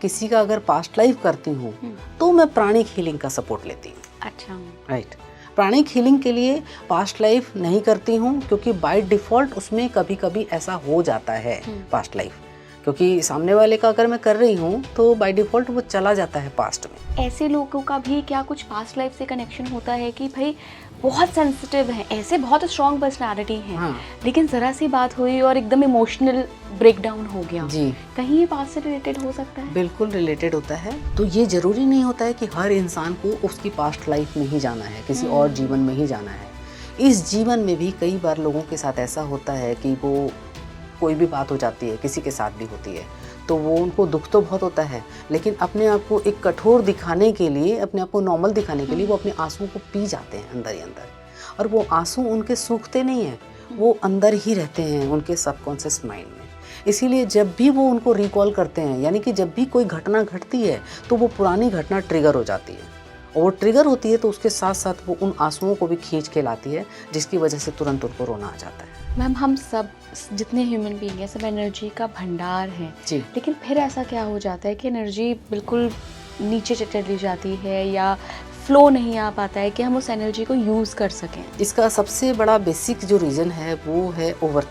किसी का अगर पास्ट लाइफ करती हूँ तो मैं प्राणिक हीलिंग का सपोर्ट लेती हूँ। अच्छा, राइट। प्राणिक हीलिंग के लिए पास्ट लाइफ नहीं करती हूँ क्योंकि बाय डिफ़ॉल्ट उसमें कभी कभी ऐसा हो जाता है पास्ट लाइफ, क्योंकि सामने वाले का अगर मैं कर रही हूँ तो बाय डिफ़ॉल्ट वो चला जाता है पास्ट में। ऐसे लोगों का भी क्या कुछ पास्ट लाइफ से कनेक्शन होता है कि भाई बहुत सेंसिटिव हैं, ऐसे बहुत स्ट्रॉन्ग पर्सनालिटी हैं, हाँ। लेकिन ज़रा सी बात हुई और एकदम इमोशनल ब्रेकडाउन हो गया जी, कहीं ये पास्ट से रिलेटेड हो सकता है? बिल्कुल रिलेटेड होता है। तो ये ज़रूरी नहीं होता है कि हर इंसान को उसकी पास्ट लाइफ में ही जाना है, किसी और जीवन में ही जाना है। इस जीवन में भी कई बार लोगों के साथ ऐसा होता है कि वो कोई भी बात हो जाती है, किसी के साथ भी होती है, तो वो उनको दुख तो बहुत होता है, लेकिन अपने आप को एक कठोर दिखाने के लिए, अपने आप को नॉर्मल दिखाने के लिए वो अपने आंसुओं को पी जाते हैं अंदर ही अंदर, और वो आंसू उनके सूखते नहीं हैं, वो अंदर ही रहते हैं उनके सबकॉन्शियस माइंड में। इसीलिए जब भी वो उनको रिकॉल करते हैं, यानी कि जब भी कोई घटना घटती है तो वो पुरानी घटना ट्रिगर हो जाती है, और वो ट्रिगर होती है तो उसके साथ साथ वो उन आंसुओं को भी खींच के लाती है, जिसकी वजह से तुरंत उनको रोना आ जाता है। मैम, हम सब जितने ह्यूमन बीइंग हैं सब एनर्जी का भंडार है, जी। लेकिन फिर ऐसा क्या हो जाता है कि एनर्जी बिल्कुल नीचे चली जाती है या फ्लो नहीं आ पाता है कि हम उस एनर्जी को यूज़ कर सकें? इसका सबसे बड़ा बेसिक जो रीज़न है वो है ओवर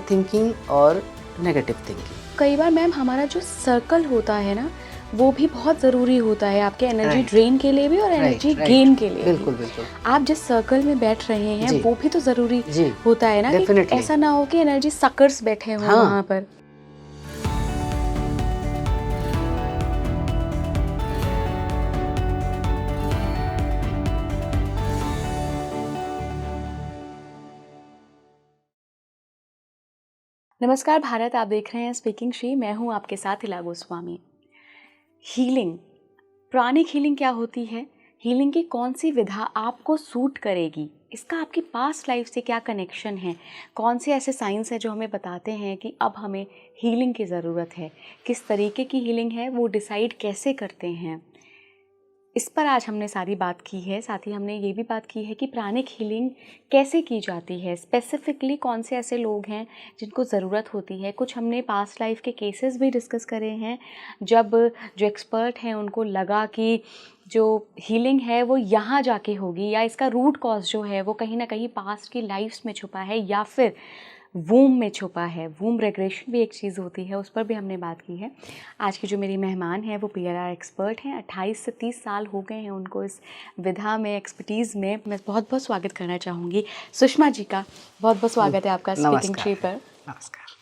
थिंकिंग और नेगेटिव थिंकिंग। कई बार मैम हमारा जो सर्कल होता है ना, वो भी बहुत ज़रूरी होता है आपके एनर्जी ड्रेन के लिए भी और एनर्जी गेन के लिए बिल्कुल भी। बिल्कुल। आप जिस सर्कल में बैठ रहे हैं जी। वो भी तो ज़रूरी जी, होता है ना, कि definitely। ऐसा ना हो कि एनर्जी सकर्स बैठे हों हाँ। वहाँ पर। नमस्कार भारत, आप देख रहे हैं स्पीकिंग श्री, मैं हूं आपके साथ हिला गोस्वामी। हीलिंग, प्राणिक हीलिंग क्या होती है? हीलिंग की कौन सी विधा आपको सूट करेगी? इसका आपकी पास्ट लाइफ से क्या कनेक्शन है? कौन से ऐसे साइंस हैं जो हमें बताते हैं कि अब हमें हीलिंग की ज़रूरत है? किस तरीके की हीलिंग है वो डिसाइड कैसे करते हैं? इस पर आज हमने सारी बात की है। साथ ही हमने ये भी बात की है कि प्राणिक हीलिंग कैसे की जाती है, स्पेसिफिकली कौन से ऐसे लोग हैं जिनको ज़रूरत होती है। कुछ हमने पास्ट लाइफ के केसेस भी डिस्कस करे हैं जब जो एक्सपर्ट हैं उनको लगा कि जो हीलिंग है वो यहाँ जाके होगी, या इसका रूट कॉज जो है वो कहीं ना कहीं पास्ट की लाइफ्स में छुपा है या फिर वूम में छुपा है। वूम रेग्रेशन भी एक चीज़ होती है, उस पर भी हमने बात की है। आज की जो मेरी मेहमान है वो PRR एक्सपर्ट हैं। 28 से 30 साल हो गए हैं उनको इस विधा में, एक्सपर्टीज़ में। मैं बहुत बहुत स्वागत करना चाहूँगी सुषमा जी का। बहुत बहुत स्वागत है आपका स्पीकिंग श्री पर। नमस्कार।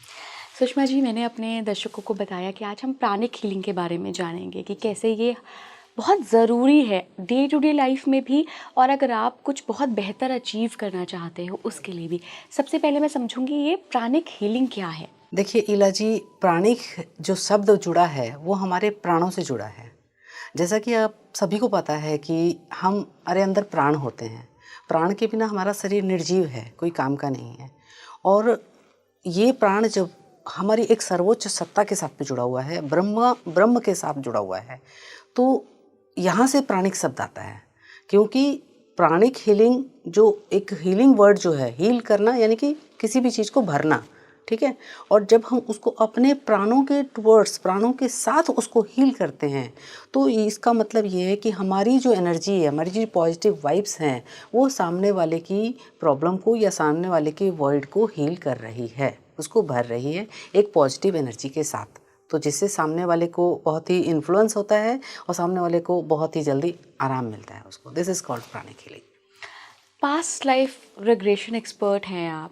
सुषमा जी, मैंने अपने दर्शकों को बताया कि आज हम प्राणिक हीलिंग के बारे में जानेंगे कि कैसे ये बहुत ज़रूरी है डे टू डे लाइफ में भी, और अगर आप कुछ बहुत बेहतर अचीव करना चाहते हो उसके लिए भी। सबसे पहले मैं समझूंगी ये प्राणिक हीलिंग क्या है। देखिए इला जी, प्राणिक जो शब्द जुड़ा है वो हमारे प्राणों से जुड़ा है। जैसा कि आप सभी को पता है कि हमारे अंदर प्राण होते हैं, प्राण के बिना हमारा शरीर निर्जीव है, कोई काम का नहीं है। और ये प्राण जब हमारी एक सर्वोच्च सत्ता के साथ में जुड़ा हुआ है, ब्रह्म के साथ जुड़ा हुआ है, तो यहाँ से प्राणिक शब्द आता है। क्योंकि प्राणिक हीलिंग जो एक हीलिंग वर्ड जो है, हील करना यानी कि किसी भी चीज़ को भरना, ठीक है। और जब हम उसको अपने प्राणों के टुवर्ड्स, प्राणों के साथ उसको हील करते हैं, तो इसका मतलब ये है कि हमारी जो एनर्जी है, हमारी जो पॉजिटिव वाइब्स हैं, वो सामने वाले की प्रॉब्लम को या सामने वाले के वॉइड को हील कर रही है, उसको भर रही है एक पॉजिटिव एनर्जी के साथ। तो जिससे सामने वाले को बहुत ही इन्फ्लुएंस होता है और सामने वाले को बहुत ही जल्दी आराम मिलता है उसको। This is called pranic healing. Past life regression expert हैं आप।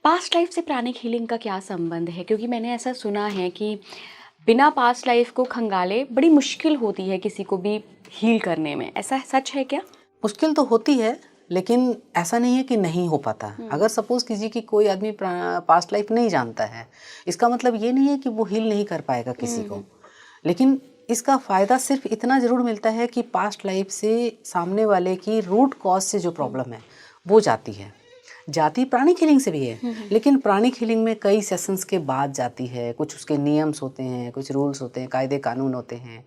पास्ट लाइफ से प्राणिक हीलिंग का क्या संबंध है? क्योंकि मैंने ऐसा सुना है कि बिना पास्ट लाइफ को खंगाले बड़ी मुश्किल होती है किसी को भी हील करने में। ऐसा सच है क्या? मुश्किल तो होती है, लेकिन ऐसा नहीं है कि नहीं हो पाता। अगर सपोज़ किसी की कोई आदमी पास्ट लाइफ नहीं जानता है, इसका मतलब ये नहीं है कि वो हील नहीं कर पाएगा किसी को। लेकिन इसका फ़ायदा सिर्फ इतना ज़रूर मिलता है कि पास्ट लाइफ से सामने वाले की रूट कॉज से जो प्रॉब्लम है वो जाती प्राणिक हीलिंग से भी है, लेकिन प्राणिक हीलिंग में कई सेशंस के बाद जाती है। कुछ उसके नियम्स होते हैं, कुछ रूल्स होते हैं, कायदे कानून होते हैं,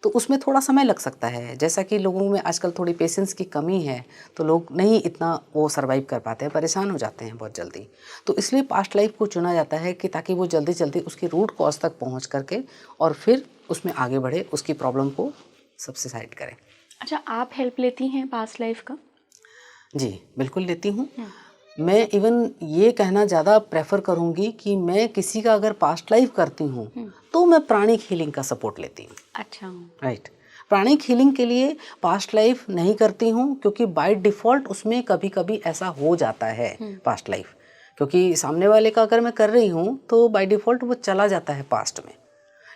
तो उसमें थोड़ा समय लग सकता है। जैसा कि लोगों में आजकल थोड़ी पेशेंस की कमी है, तो लोग नहीं इतना वो सर्वाइव कर पाते हैं, परेशान हो जाते हैं बहुत जल्दी। तो इसलिए पास्ट लाइफ को चुना जाता है कि ताकि वो जल्दी जल्दी उसकी रूट कॉज तक पहुँच करके और फिर उसमें आगे बढ़े, उसकी प्रॉब्लम को सब्सिडाइड करें। अच्छा, आप हेल्प लेती हैं पास्ट लाइफ का? जी बिल्कुल लेती हूँ। मैं इवन ये कहना ज़्यादा प्रेफर करूँगी कि मैं किसी का अगर पास्ट लाइफ करती हूँ तो मैं प्राणिक हीलिंग का सपोर्ट लेती हूँ। अच्छा। राइट। प्राणिक हीलिंग के लिए पास्ट लाइफ नहीं करती हूँ, क्योंकि बाय डिफ़ॉल्ट उसमें कभी कभी ऐसा हो जाता है पास्ट लाइफ, क्योंकि सामने वाले का अगर मैं कर रही हूँ तो बाय डिफ़ॉल्ट वो चला जाता है पास्ट में,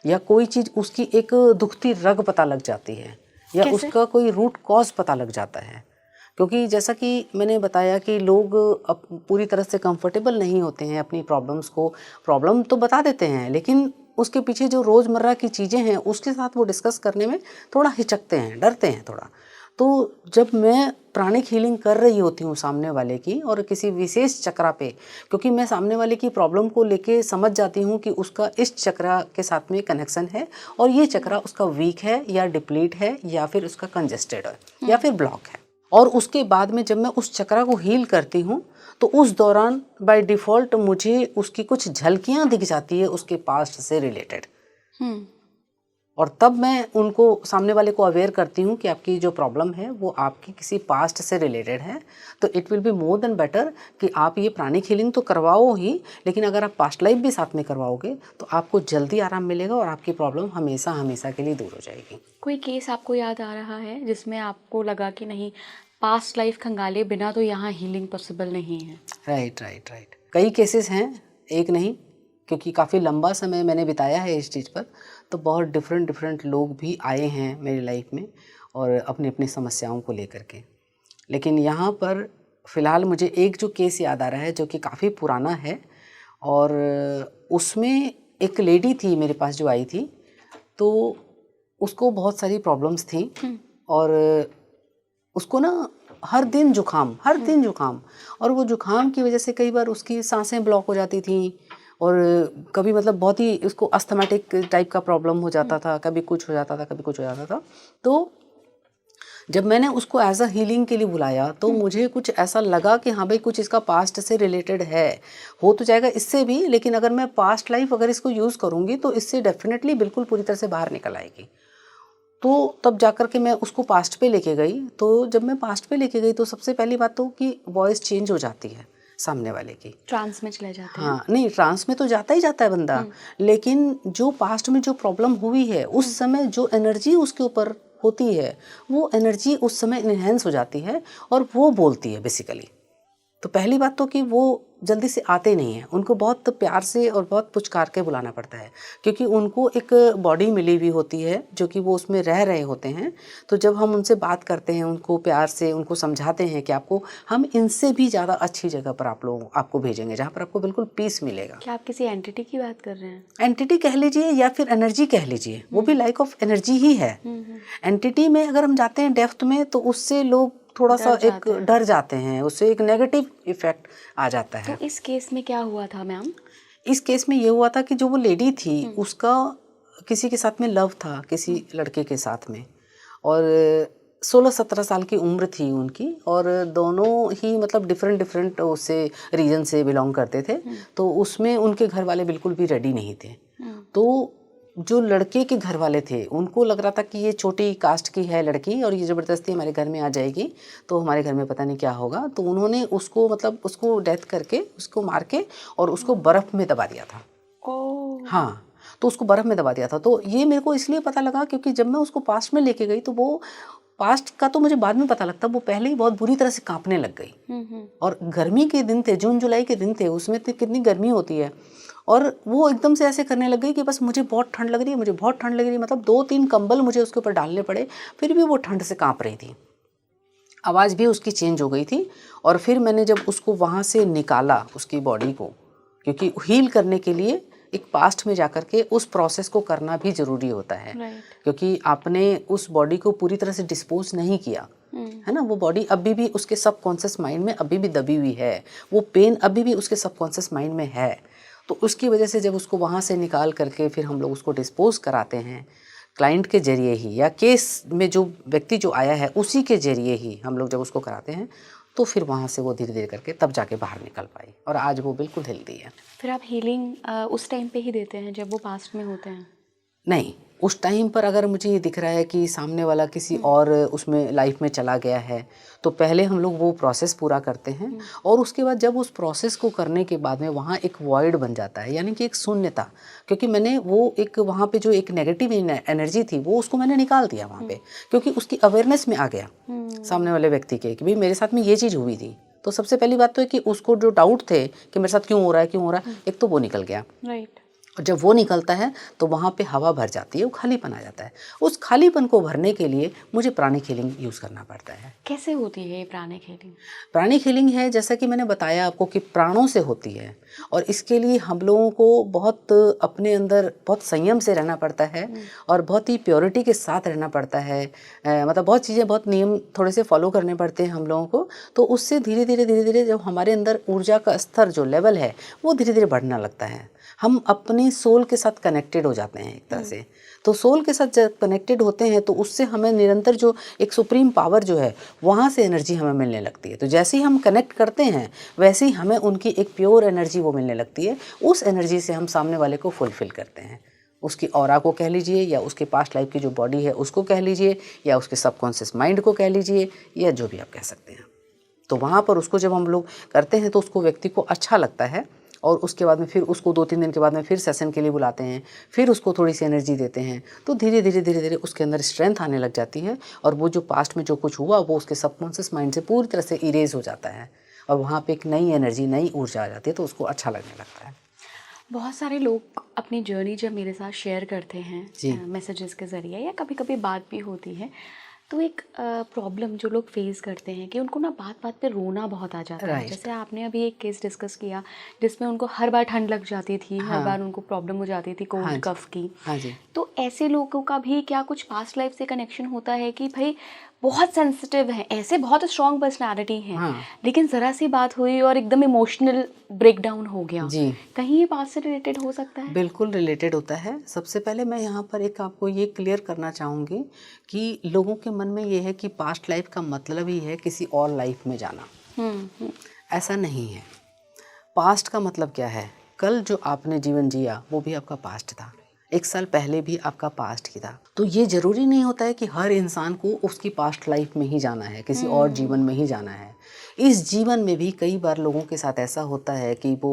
या कोई चीज़ उसकी एक दुखती रग पता लग जाती है, या कैसे? उसका कोई रूट कॉज पता लग जाता है। क्योंकि जैसा कि मैंने बताया कि लोग अब पूरी तरह से कंफर्टेबल नहीं होते हैं अपनी प्रॉब्लम्स को, प्रॉब्लम तो बता देते हैं लेकिन उसके पीछे जो रोज़मर्रा की चीज़ें हैं उसके साथ वो डिस्कस करने में थोड़ा हिचकते हैं, डरते हैं थोड़ा। तो जब मैं प्राणिक हीलिंग कर रही होती हूँ सामने वाले की और किसी विशेष चक्रा पे, क्योंकि मैं सामने वाले की प्रॉब्लम को लेके समझ जाती हूँ कि उसका इस चक्रा के साथ में कनेक्शन है और ये चक्रा उसका वीक है या डिप्लीट है या फिर उसका कंजेस्टेड है या फिर ब्लॉक है। और उसके बाद में जब मैं उस चक्रा को हील करती हूँ तो उस दौरान बाय डिफ़ॉल्ट मुझे उसकी कुछ झलकियाँ दिख जाती है उसके पास्ट से रिलेटेड, और तब मैं उनको सामने वाले को अवेयर करती हूँ कि आपकी जो प्रॉब्लम है वो आपकी किसी पास्ट से रिलेटेड है। तो it will be more than better कि आप ये प्राणिक हीलिंग तो करवाओ ही, लेकिन अगर आप पास्ट लाइफ भी साथ में करवाओगे तो आपको जल्दी आराम मिलेगा और आपकी प्रॉब्लम हमेशा हमेशा के लिए दूर हो जाएगी। कोई केस आपको याद आ रहा है जिसमें आपको लगा कि नहीं, पास्ट लाइफ खंगाले बिना तो यहाँ हीलिंग पॉसिबल नहीं है? Right right right. कई केसेस हैं, एक नहीं, क्योंकि काफ़ी लंबा समय मैंने बिताया है इस चीज़ पर, तो बहुत डिफरेंट लोग भी आए हैं मेरी लाइफ में और अपनी अपनी समस्याओं को लेकर के। लेकिन यहाँ पर फ़िलहाल मुझे एक जो केस याद आ रहा है जो कि काफ़ी पुराना है, और उसमें एक लेडी थी मेरे पास जो आई थी, तो उसको बहुत सारी प्रॉब्लम्स थी और उसको ना हर दिन जुकाम, और वो जुकाम की वजह से कई बार उसकी सांसें ब्लॉक हो जाती थी और कभी मतलब बहुत ही उसको अस्थमेटिक टाइप का प्रॉब्लम हो जाता था, कभी कुछ हो जाता था कभी कुछ हो जाता था। तो जब मैंने उसको एज अ हीलिंग के लिए बुलाया तो मुझे कुछ ऐसा लगा कि हाँ भाई कुछ इसका पास्ट से रिलेटेड है, हो तो जाएगा इससे भी, लेकिन अगर मैं पास्ट लाइफ अगर इसको यूज़ करूँगी तो इससे डेफिनेटली बिल्कुल पूरी तरह से बाहर निकल आएगी। तो तब जाकर के मैं उसको पास्ट पे लेके गई। तो जब मैं पास्ट पे लेके गई तो सबसे पहली बात तो कि वॉइस चेंज हो जाती है सामने वाले की। ट्रांस में चले जाते हैं? हाँ, नहीं ट्रांस में तो जाता ही जाता है बंदा, लेकिन जो पास्ट में जो प्रॉब्लम हुई है उस समय जो एनर्जी उसके ऊपर होती है वो एनर्जी उस समय इनहेंस हो जाती है और वो बोलती है बेसिकली। तो पहली बात तो कि वो जल्दी से आते नहीं हैं, उनको बहुत प्यार से और बहुत पुचकार के बुलाना पड़ता है, क्योंकि उनको एक बॉडी मिली हुई होती है जो कि वो उसमें रह रहे होते हैं। तो जब हम उनसे बात करते हैं, उनको प्यार से उनको समझाते हैं कि आपको हम इनसे भी ज़्यादा अच्छी जगह पर आपको भेजेंगे जहाँ पर आपको बिल्कुल पीस मिलेगा। क्या आप किसी एंटिटी की बात कर रहे हैं? एंटिटी कह लीजिए या फिर एनर्जी कह लीजिए, वो भी लाइक ऑफ एनर्जी ही है। एंटिटी में अगर हम जाते हैं डेप्थ में तो उससे लोग थोड़ा सा एक डर जाते हैं, उससे एक नेगेटिव इफेक्ट आ जाता है। तो इस केस में क्या हुआ था मैम? इस केस में ये हुआ था कि जो वो लेडी थी उसका किसी के साथ में लव था, किसी लड़के के साथ में, और 16-17 साल की उम्र थी उनकी, और दोनों ही मतलब डिफरेंट उससे रीजन से बिलोंग करते थे। तो उसमें उनके घर वाले बिल्कुल भी रेडी नहीं थे। तो जो लड़के के घर वाले थे उनको लग रहा था कि ये छोटी कास्ट की है लड़की और ये ज़बरदस्ती हमारे घर में आ जाएगी तो हमारे घर में पता नहीं क्या होगा। तो उन्होंने उसको मतलब उसको डेथ करके उसको मार के और उसको बर्फ़ में दबा दिया था। हाँ, तो उसको बर्फ़ में दबा दिया था। तो ये मेरे को इसलिए पता लगा क्योंकि जब मैं उसको पास्ट में लेके गई तो वो पास्ट का तो मुझे बाद में पता लगता, वो पहले ही बहुत बुरी तरह से कांपने लग गई। और गर्मी के दिन थे, जून जुलाई के दिन थे, उसमें तो कितनी गर्मी होती है, और वो एकदम से ऐसे करने लग गई कि बस मुझे बहुत ठंड लग रही है, मुझे बहुत ठंड लग रही है। मतलब 2-3 कंबल मुझे उसके ऊपर डालने पड़े, फिर भी वो ठंड से कांप रही थी। आवाज़ भी उसकी चेंज हो गई थी। और फिर मैंने जब उसको वहाँ से निकाला उसकी बॉडी को, क्योंकि हील करने के लिए एक पास्ट में जाकर के उस प्रोसेस को करना भी ज़रूरी होता है। क्योंकि आपने उस बॉडी को पूरी तरह से डिस्पोज नहीं किया है ना, वो बॉडी अभी भी उसके सबकॉन्शियस माइंड में अभी भी दबी हुई है, वो पेन अभी भी उसके सबकॉन्शियस माइंड में है। तो उसकी वजह से जब उसको वहाँ से निकाल करके फिर हम लोग उसको डिस्पोज कराते हैं, क्लाइंट के जरिए ही या केस में जो व्यक्ति जो आया है उसी के जरिए ही हम लोग जब उसको कराते हैं तो फिर वहाँ से वो धीरे धीरे करके तब जाके बाहर निकल पाई और आज वो बिल्कुल हेल्दी है। फिर आप हीलिंग उस टाइम पे ही देते हैं जब वो पास्ट में होते हैं? नहीं, उस टाइम पर अगर मुझे ये दिख रहा है कि सामने वाला किसी और उसमें लाइफ में चला गया है तो पहले हम लोग वो प्रोसेस पूरा करते हैं और उसके बाद जब उस प्रोसेस को करने के बाद में वहाँ एक वॉइड बन जाता है, यानी कि एक शून्यता, क्योंकि मैंने वो एक वहाँ पे जो एक नेगेटिव एनर्जी थी वो उसको मैंने निकाल दिया वहाँ पे, क्योंकि उसकी अवेयरनेस में आ गया सामने वाले व्यक्ति के कि भाई मेरे साथ में ये चीज़ हुई थी। तो सबसे पहली बात तो है कि उसको जो डाउट थे कि मेरे साथ क्यों हो रहा है, एक तो वो निकल गया। राइट। और जब वो निकलता है तो वहाँ पे हवा भर जाती है, वो खालीपन आ जाता है। उस खालीपन को भरने के लिए मुझे प्राणिक हीलिंग यूज़ करना पड़ता है। कैसे होती है ये प्राणिक हीलिंग? प्राणिक हीलिंग है जैसा कि मैंने बताया आपको कि प्राणों से होती है और इसके लिए हम लोगों को बहुत अपने अंदर बहुत संयम से रहना पड़ता है और बहुत ही प्योरिटी के साथ रहना पड़ता है। मतलब बहुत चीज़ें, बहुत नियम थोड़े से फॉलो करने पड़ते हैं हम लोगों को। तो उससे धीरे धीरे जब हमारे अंदर ऊर्जा का स्तर जो लेवल है वो धीरे धीरे बढ़ने लगता है। हम अपनी सोल के साथ कनेक्टेड हो जाते हैं एक तरह से। तो सोल के साथ जब कनेक्टेड होते हैं तो उससे हमें निरंतर जो एक सुप्रीम पावर जो है वहाँ से एनर्जी हमें मिलने लगती है। तो जैसे ही हम कनेक्ट करते हैं वैसे ही हमें उनकी एक प्योर एनर्जी वो मिलने लगती है। उस एनर्जी से हम सामने वाले को फुलफिल करते हैं। उसकी ऑरा को कह लीजिए या उसके पास्ट लाइफ की जो बॉडी है उसको कह लीजिए या उसके सबकॉन्शियस माइंड को कह लीजिए या जो भी आप कह सकते हैं। तो वहाँ पर उसको जब हम लोग करते हैं तो उसको व्यक्ति को अच्छा लगता है और उसके बाद में फिर उसको 2-3 दिन के बाद में फिर सेशन के लिए बुलाते हैं, फिर उसको थोड़ी सी एनर्जी देते हैं। तो धीरे धीरे उसके अंदर स्ट्रेंथ आने लग जाती है और वो जो पास्ट में जो कुछ हुआ वो उसके सबकॉन्शियस माइंड से पूरी तरह से इरेज हो जाता है और वहाँ पे एक नई एनर्जी, नई ऊर्जा आ जाती है। तो उसको अच्छा लगने लगता है। बहुत सारे लोग अपनी जर्नी जब मेरे साथ शेयर करते हैं मैसेजेस के ज़रिए या कभी कभी बात भी होती है, तो एक प्रॉब्लम जो लोग फेस करते हैं कि उनको ना बात बात पे रोना बहुत आ जाता है। जैसे आपने अभी एक केस डिस्कस किया जिसमें उनको हर बार ठंड लग जाती थी, हर बार उनको प्रॉब्लम हो जाती थी कोल्ड कफ की। हाँ जी। तो ऐसे लोगों का भी क्या कुछ पास्ट लाइफ से कनेक्शन होता है कि भाई बहुत सेंसिटिव हैं, ऐसे बहुत स्ट्रॉन्ग पर्सनालिटी हैं, लेकिन ज़रा सी बात हुई और एकदम इमोशनल ब्रेकडाउन हो गया जी। कहीं ये पास्ट से रिलेटेड हो सकता है? बिल्कुल रिलेटेड होता है। सबसे पहले मैं यहाँ पर एक आपको ये क्लियर करना चाहूँगी कि लोगों के मन में ये है कि पास्ट लाइफ का मतलब ही है किसी और लाइफ में जाना। ऐसा नहीं है। पास्ट का मतलब क्या है? कल जो आपने जीवन जिया वो भी आपका पास्ट था, 1 साल पहले भी आपका पास्ट ही था। तो ये ज़रूरी नहीं होता है कि हर इंसान को उसकी पास्ट लाइफ में ही जाना है, किसी और जीवन में ही जाना है। इस जीवन में भी कई बार लोगों के साथ ऐसा होता है कि वो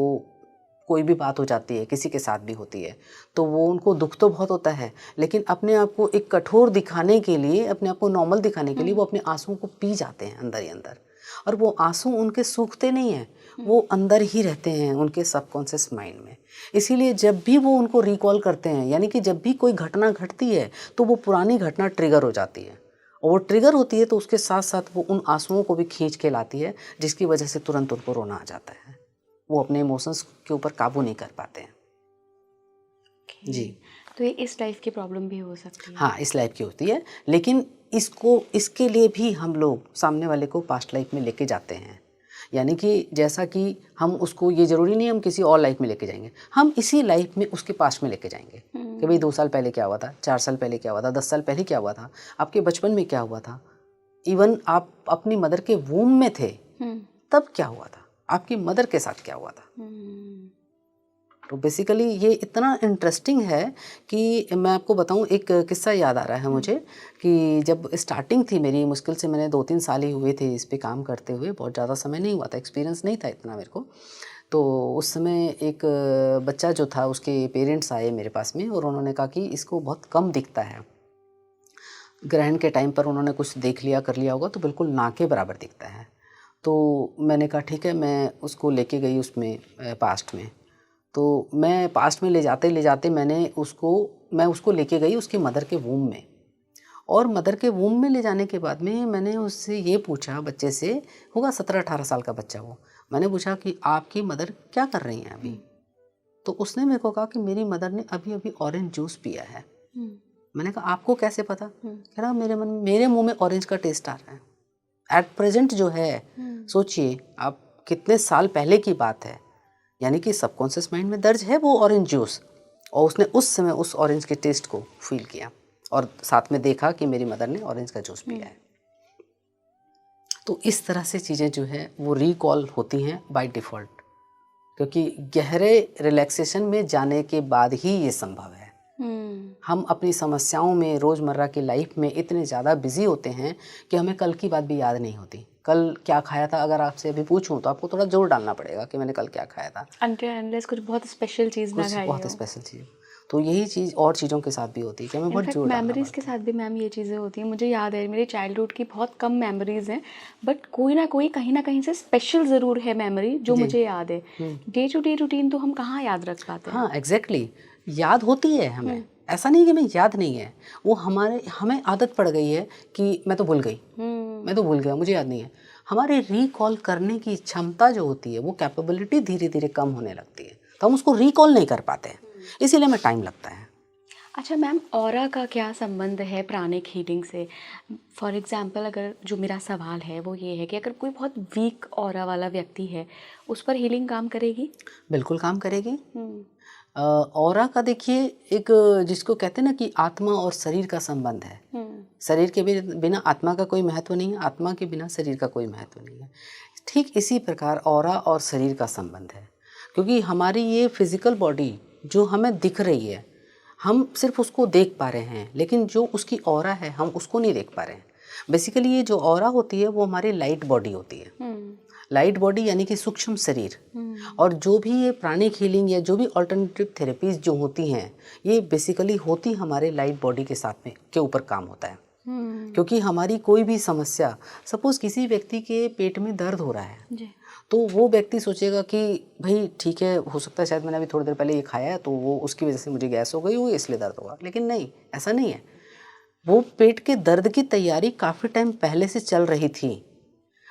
कोई भी बात हो जाती है, किसी के साथ भी होती है, तो वो उनको दुख तो बहुत होता है, लेकिन अपने आप को एक कठोर दिखाने के लिए, अपने आप को नॉर्मल दिखाने के लिए वो अपने आंसुओं को पी जाते हैं अंदर ही अंदर। और वो आंसू उनके सूखते नहीं हैं, वो अंदर ही रहते हैं उनके सबकॉन्शियस माइंड में। इसीलिए जब भी वो उनको रिकॉल करते हैं, यानी कि जब भी कोई घटना घटती है तो वो पुरानी घटना ट्रिगर हो जाती है और वो ट्रिगर होती है तो उसके साथ साथ वो उन आंसुओं को भी खींच के लाती है, जिसकी वजह से तुरंत उनको रोना आ जाता है। वो अपने इमोशंस के ऊपर काबू नहीं कर पाते हैं। जी। तो ये इस लाइफ की प्रॉब्लम भी हो सकती है? हाँ, इस लाइफ की होती है, लेकिन इसके लिए भी हम लोग सामने वाले को पास्ट लाइफ में लेके जाते हैं। यानी कि जैसा कि हम उसको, ये ज़रूरी नहीं हम किसी और लाइफ में लेके जाएंगे, हम इसी लाइफ में उसके पास्ट में लेके जाएंगे कि भाई 2 साल पहले क्या हुआ था, 4 साल पहले क्या हुआ था, 10 साल पहले क्या हुआ था, आपके बचपन में क्या हुआ था, इवन आप अपनी मदर के वूम में थे तब क्या हुआ था, आपकी मदर के साथ क्या हुआ था। तो बेसिकली ये इतना इंटरेस्टिंग है कि मैं आपको बताऊं, एक किस्सा याद आ रहा है मुझे कि जब स्टार्टिंग थी मेरी, मुश्किल से मैंने 2-3 साल ही हुए थे इस पे काम करते हुए, बहुत ज़्यादा समय नहीं हुआ था, एक्सपीरियंस नहीं था इतना मेरे को। तो उस समय एक बच्चा जो था, उसके पेरेंट्स आए मेरे पास में और उन्होंने कहा कि इसको बहुत कम दिखता है, ग्रहण के टाइम पर उन्होंने कुछ देख लिया कर लिया होगा तो बिल्कुल ना के बराबर दिखता है। तो मैंने कहा ठीक है, मैं उसको लेके गई उसमें पास्ट में। तो मैं पास्ट में ले जाते मैं उसको लेके गई उसके मदर के वूम में, और मदर के वूम में ले जाने के बाद में मैंने उससे ये पूछा, बच्चे से, होगा 17-18 साल का बच्चा वो, मैंने पूछा कि आपकी मदर क्या कर रही हैं अभी? तो उसने मेरे को कहा कि मेरी मदर ने अभी अभी ऑरेंज जूस पिया है। मैंने कहा आपको कैसे पता? कह रहा मेरे मुंह में ऑरेंज का टेस्ट आ रहा है। एट प्रेजेंट जो है, सोचिए आप कितने साल पहले की बात है, यानी कि सबकॉन्शियस माइंड में दर्ज है वो ऑरेंज जूस, और उसने उस समय उस ऑरेंज के टेस्ट को फील किया। और साथ में देखा कि मेरी मदर ने ऑरेंज का जूस पिया है। तो इस तरह से चीज़ें जो है वो रिकॉल होती हैं बाय डिफ़ॉल्ट, क्योंकि गहरे रिलैक्सेशन में जाने के बाद ही ये संभव है। हम अपनी समस्याओं में, रोज़मर्रा की लाइफ में इतने ज़्यादा बिजी होते हैं कि हमें कल की बात भी याद नहीं होती। कल क्या खाया था अगर आपसे अभी पूछूं तो आपको थोड़ा जोर डालना पड़ेगा कि मैंने कल क्या खाया था, अनलेस कुछ बहुत स्पेशल चीज़ ना कुछ खाई बहुत हो। स्पेशल चीज़। तो यही चीज़ और चीज़ों के साथ भी होती है कि हमें बहुत इनफैक्ट जोर डालना मेमोरीज़ के पड़ता है। साथ भी मैम ये चीज़ें होती हैं। मुझे याद है मेरी चाइल्डहुड की बहुत कम मेमोरीज़ हैं, बट कोई ना कोई कहीं ना कहीं से स्पेशल ज़रूर है मेमोरी जो जी। मुझे याद है। डे टू डे रूटीन तो हम कहाँ याद रख पाते हैं। हाँ एग्जैक्टली, याद होती है हमें, ऐसा नहीं कि हमें याद नहीं है, वो हमें आदत पड़ गई है कि मैं तो भूल गई, मैं तो भूल गया, मुझे याद नहीं है। हमारे रिकॉल करने की क्षमता जो होती है, वो कैपेबिलिटी धीरे धीरे कम होने लगती है, तो हम उसको रिकॉल नहीं कर पाते हैं, इसीलिए हमें टाइम लगता है। अच्छा मैम, ऑरा का क्या संबंध है प्राणिक हीलिंग से? फॉर एग्जांपल अगर जो मेरा सवाल है वो ये है कि अगर कोई बहुत वीक ऑरा वाला व्यक्ति है, उस पर हीलिंग काम करेगी? बिल्कुल काम करेगी। ऑरा का देखिए, एक जिसको कहते हैं ना कि आत्मा और शरीर का संबंध है। शरीर के बिना आत्मा का कोई महत्व नहीं है, आत्मा के बिना शरीर का कोई महत्व नहीं है। ठीक इसी प्रकार ऑरा और शरीर का संबंध है, क्योंकि हमारी ये फिजिकल बॉडी जो हमें दिख रही है, हम सिर्फ उसको देख पा रहे हैं, लेकिन जो उसकी ऑरा है हम उसको नहीं देख पा रहे हैं। बेसिकली ये जो ऑरा होती है वो हमारी लाइट बॉडी होती है। लाइट बॉडी यानी कि सूक्ष्म शरीर। और जो भी ये प्राणिक हीलिंग या जो भी अल्टरनेटिव थेरेपीज जो होती हैं, ये बेसिकली होती हमारे लाइट बॉडी के साथ में के ऊपर काम होता है। क्योंकि हमारी कोई भी समस्या, सपोज किसी व्यक्ति के पेट में दर्द हो रहा है जी। तो वो व्यक्ति सोचेगा कि भाई ठीक है, हो सकता है शायद मैंने अभी थोड़ी देर पहले ये खाया है तो वो उसकी वजह से मुझे गैस हो गई हो, इसलिए दर्द होगा। लेकिन नहीं, ऐसा नहीं है। वो पेट के दर्द की तैयारी काफ़ी टाइम पहले से चल रही थी,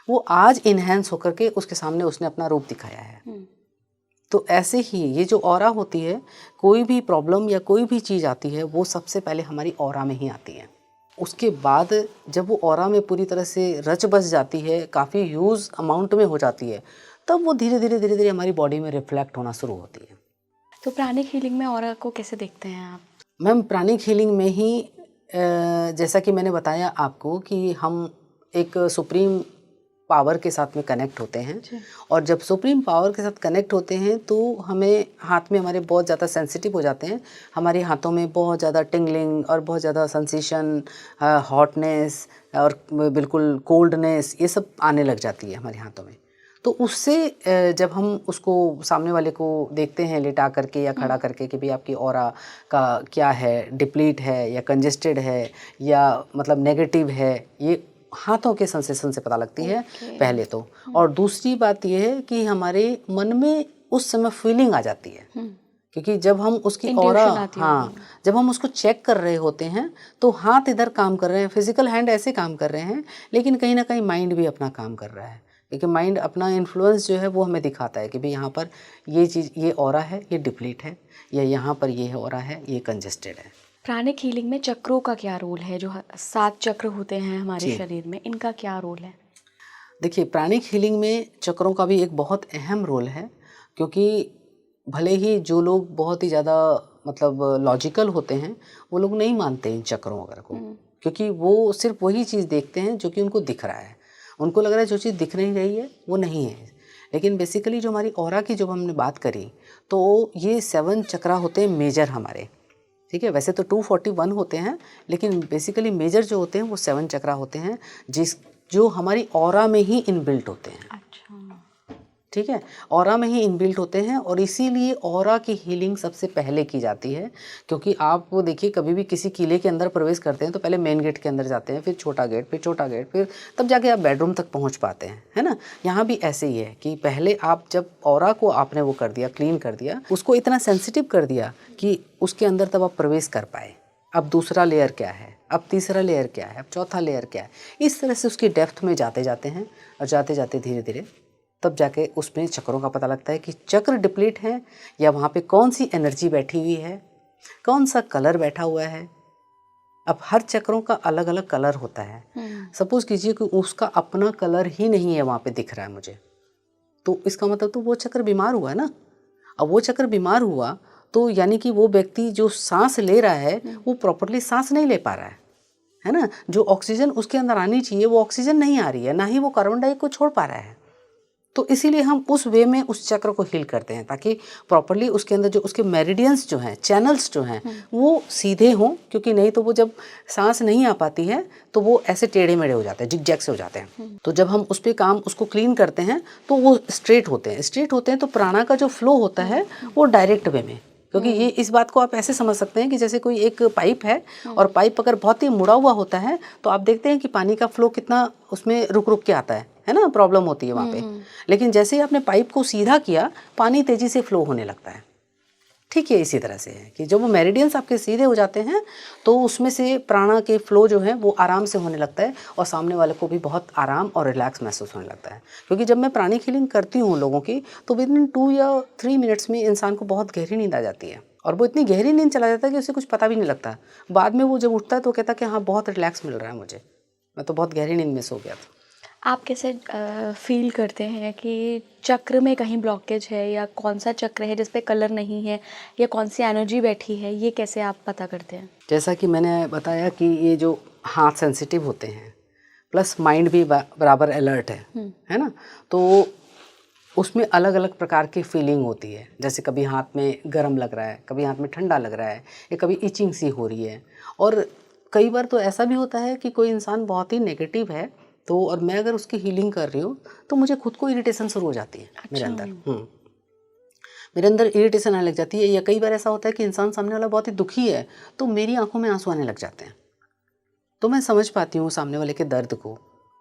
वो आज इन्हेंस होकर के उसके सामने उसने अपना रूप दिखाया है। तो ऐसे ही ये जो ऑरा होती है, कोई भी प्रॉब्लम या कोई भी चीज़ आती है वो सबसे पहले हमारी ऑरा में ही आती है। उसके बाद जब वो ऑरा में पूरी तरह से रच बस जाती है, काफ़ी ह्यूज अमाउंट में हो जाती है, तब वो धीरे धीरे हमारी बॉडी में रिफ्लेक्ट होना शुरू होती है। तो प्राणिक हीलिंग में ऑरा को कैसे देखते हैं आप? मैम प्राणिक हीलिंग में ही जैसा कि मैंने बताया आपको कि हम एक सुप्रीम पावर के साथ में कनेक्ट होते हैं, और जब सुप्रीम पावर के साथ कनेक्ट होते हैं तो हमें हाथ में हमारे बहुत ज़्यादा सेंसिटिव हो जाते हैं। हमारे हाथों में बहुत ज़्यादा टिंगलिंग और बहुत ज़्यादा सेंसेशन, हॉटनेस और बिल्कुल कोल्डनेस, ये सब आने लग जाती है हमारे हाथों में। तो उससे जब हम उसको सामने वाले को देखते हैं लेटा करके या खड़ा करके कि भाई आपकी ऑरा का क्या है, डिप्लीट है या कंजेस्टेड है या मतलब नेगेटिव है, ये हाथों के सेंसेशन से पता लगती है पहले तो। और दूसरी बात ये है कि हमारे मन में उस समय फीलिंग आ जाती है, क्योंकि जब हम उसकी ऑरा, हाँ, जब हम उसको चेक कर रहे होते हैं तो हाथ इधर काम कर रहे हैं, फिजिकल हैंड ऐसे काम कर रहे हैं, लेकिन कहीं ना कहीं माइंड भी अपना काम कर रहा है, क्योंकि माइंड अपना इन्फ्लुएंस जो है वो हमें दिखाता है कि भाई यहाँ पर ये चीज़, ये ऑरा है, ये डिप्लीट है, या यहाँ पर ये ऑरा है, ये कंजेस्टेड है। प्राणिक हीलिंग में चक्रों का क्या रोल है? जो 7 चक्र होते हैं हमारे शरीर में, इनका क्या रोल है? देखिए, प्राणिक हीलिंग में चक्रों का भी एक बहुत अहम रोल है, क्योंकि भले ही जो लोग बहुत ही ज़्यादा मतलब लॉजिकल होते हैं, वो लोग नहीं मानते इन चक्रों वगैरह को, क्योंकि वो सिर्फ वही चीज़ देखते हैं जो कि उनको दिख रहा है। उनको लग रहा है जो चीज़ दिख नहीं रही है वो नहीं है। लेकिन बेसिकली जो हमारी ऑरा की जब हमने बात करी, तो ये 7 चक्रा होते हैं मेजर हमारे, ठीक है। वैसे तो 241 होते हैं, लेकिन बेसिकली मेजर जो होते हैं वो 7 चक्रा होते हैं, जो हमारी ऑरा में ही इनबिल्ट होते हैं। अच्छा, ठीक है, ऑरा में ही इनबिल्ट होते हैं, और इसीलिए ऑरा की हीलिंग सबसे पहले की जाती है। क्योंकि आप वो देखिए, कभी भी किसी किले के अंदर प्रवेश करते हैं तो पहले मेन गेट के अंदर जाते हैं, फिर छोटा गेट, फिर छोटा गेट, फिर तब जाके आप बेडरूम तक पहुंच पाते हैं, है ना। यहाँ भी ऐसे ही है कि पहले आप जब ऑरा को आपने वो कर दिया, क्लीन कर दिया, उसको इतना सेंसिटिव कर दिया कि उसके अंदर तब आप प्रवेश कर पाए। अब दूसरा लेयर क्या है, अब तीसरा लेयर क्या है, अब चौथा लेयर क्या है, इस तरह से उसकी डेप्थ में जाते जाते हैं, और जाते जाते धीरे धीरे तब जाके उसमें चक्रों का पता लगता है कि चक्र डिप्लीट है या वहाँ पे कौन सी एनर्जी बैठी हुई है, कौन सा कलर बैठा हुआ है। अब हर चक्रों का अलग अलग कलर होता है। सपोज कीजिए कि उसका अपना कलर ही नहीं है वहाँ पे दिख रहा है मुझे, तो इसका मतलब तो वो चक्र बीमार हुआ है ना। अब वो चक्र बीमार हुआ तो यानी कि वो व्यक्ति जो सांस ले रहा है वो प्रॉपरली सांस नहीं ले पा रहा है ना। जो ऑक्सीजन उसके अंदर आनी चाहिए वो ऑक्सीजन नहीं आ रही है, ना ही वो कार्बन डाइऑक्साइड को छोड़ पा रहा है। तो इसीलिए हम उस वे में उस चक्र को हील करते हैं ताकि प्रॉपरली उसके अंदर जो उसके मेरिडियंस जो हैं, चैनल्स जो हैं वो सीधे हों, क्योंकि नहीं तो वो जब सांस नहीं आ पाती है तो वो ऐसे टेढ़े मेढ़े हो जाते हैं, जिगजैग से हो जाते हैं। तो जब हम उस पर काम उसको क्लीन करते हैं तो वो स्ट्रेट होते हैं। स्ट्रेट होते हैं तो प्राणा का जो फ्लो होता है वो डायरेक्ट वे में, क्योंकि ये इस बात को आप ऐसे समझ सकते हैं कि जैसे कोई एक पाइप है और पाइप अगर बहुत ही मुड़ा हुआ होता है तो आप देखते हैं कि पानी का फ्लो कितना उसमें रुक रुक के आता है ना, प्रॉब्लम होती है वहाँ पे। लेकिन जैसे ही आपने पाइप को सीधा किया पानी तेजी से फ्लो होने लगता है। ठीक है, इसी तरह से है कि जब वो मेरिडियंस आपके सीधे हो जाते हैं तो उसमें से प्राणा के फ्लो जो है वो आराम से होने लगता है और सामने वाले को भी बहुत आराम और रिलैक्स महसूस होने लगता है। क्योंकि जब मैं प्राणिक हीलिंग करती हूँ लोगों की तो विद इन 2 या 3 मिनट्स में इंसान को बहुत गहरी नींद आ जाती है और वो इतनी गहरी नींद चला जाता है कि उसे कुछ पता भी नहीं लगता। बाद में वो जब उठता है तो कहता है कि हाँ बहुत रिलैक्स मिल रहा है मुझे, मैं तो बहुत गहरी नींद में सो गया था। आप कैसे फील करते हैं कि चक्र में कहीं ब्लॉकेज है या कौन सा चक्र है जिस पे कलर नहीं है या कौन सी एनर्जी बैठी है, ये कैसे आप पता करते हैं? जैसा कि मैंने बताया कि ये जो हाथ सेंसिटिव होते हैं प्लस माइंड भी बराबर अलर्ट है ना, तो उसमें अलग अलग प्रकार की फीलिंग होती है। जैसे कभी हाथ में गर्म लग रहा है, कभी हाथ में ठंडा लग रहा है, या कभी इचिंग सी हो रही है। और कई बार तो ऐसा भी होता है कि कोई इंसान बहुत ही नेगेटिव है तो और मैं अगर उसकी हीलिंग कर रही हूँ तो मुझे खुद को इरिटेशन शुरू हो जाती है। मेरे अंदर मेरे अंदर इरिटेशन आने लग जाती है। या कई बार ऐसा होता है कि इंसान सामने वाला बहुत ही दुखी है तो मेरी आंखों में आंसू आने लग जाते हैं, तो मैं समझ पाती हूँ सामने वाले के दर्द को।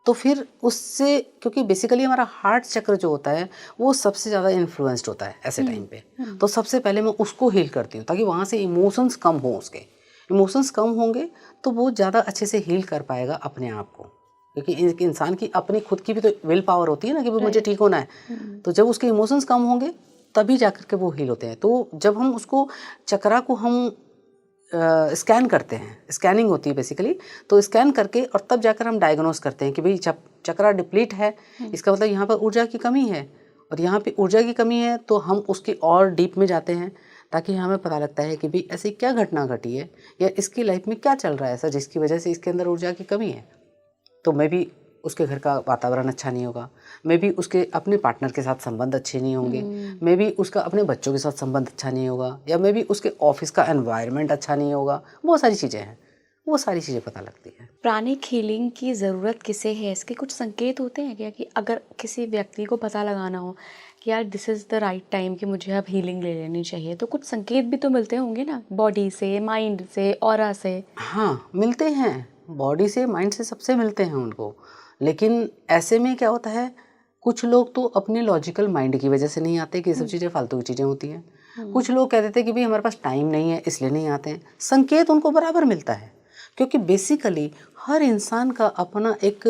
तो फिर उससे, क्योंकि बेसिकली हमारा हार्ट चक्र जो होता है वो सबसे ज़्यादा इन्फ्लुएंस्ड होता है ऐसे टाइम पे। तो सबसे पहले मैं उसको हील करती हूँ ताकि वहाँ से इमोशंस कम हो। उसके इमोशंस कम होंगे तो वो ज़्यादा अच्छे से हील कर पाएगा अपने आप को, क्योंकि इंसान की अपनी खुद की भी तो विल पावर होती है ना कि भाई मुझे ठीक होना है। तो जब उसके इमोशंस कम होंगे तभी जाकर के वो हील होते हैं। तो जब हम उसको चक्रा को हम स्कैन करते हैं, स्कैनिंग होती है बेसिकली, तो स्कैन करके और तब जाकर हम डायग्नोस करते हैं कि भाई चक्रा डिप्लीट है, इसका मतलब यहाँ पर ऊर्जा की कमी है। और यहाँ पे ऊर्जा की कमी है तो हम उसके और डीप में जाते हैं ताकि हमें पता लगता है कि भाई ऐसी क्या घटना घटी है या इसकी लाइफ में क्या चल रहा है ऐसा जिसकी वजह से इसके अंदर ऊर्जा की कमी है। तो मैं भी उसके घर का वातावरण अच्छा नहीं होगा, मैं भी उसके अपने पार्टनर के साथ संबंध अच्छे नहीं होंगे, मैं भी उसका अपने बच्चों के साथ संबंध अच्छा नहीं होगा, या मैं भी उसके ऑफिस का एनवायरनमेंट अच्छा नहीं होगा। बहुत सारी चीज़ें हैं, वो सारी चीज़ें पता लगती है। प्राणिक हीलिंग की ज़रूरत किसे है, इसके कुछ संकेत होते हैं क्या कि अगर किसी व्यक्ति को पता लगाना हो कि यार this is the right time कि मुझे अब हीलिंग ले लेनी चाहिए, तो कुछ संकेत भी तो मिलते होंगे ना, बॉडी से, माइंड से, ऑरा से? हाँ मिलते हैं, बॉडी से माइंड से सबसे मिलते हैं उनको। लेकिन ऐसे में क्या होता है, कुछ लोग तो अपने लॉजिकल माइंड की वजह से नहीं आते कि ये सब चीज़ें फालतू की चीज़ें होती हैं। कुछ लोग कह देते हैं कि भाई हमारे पास टाइम नहीं है इसलिए नहीं आते हैं। संकेत उनको बराबर मिलता है, क्योंकि बेसिकली हर इंसान का अपना एक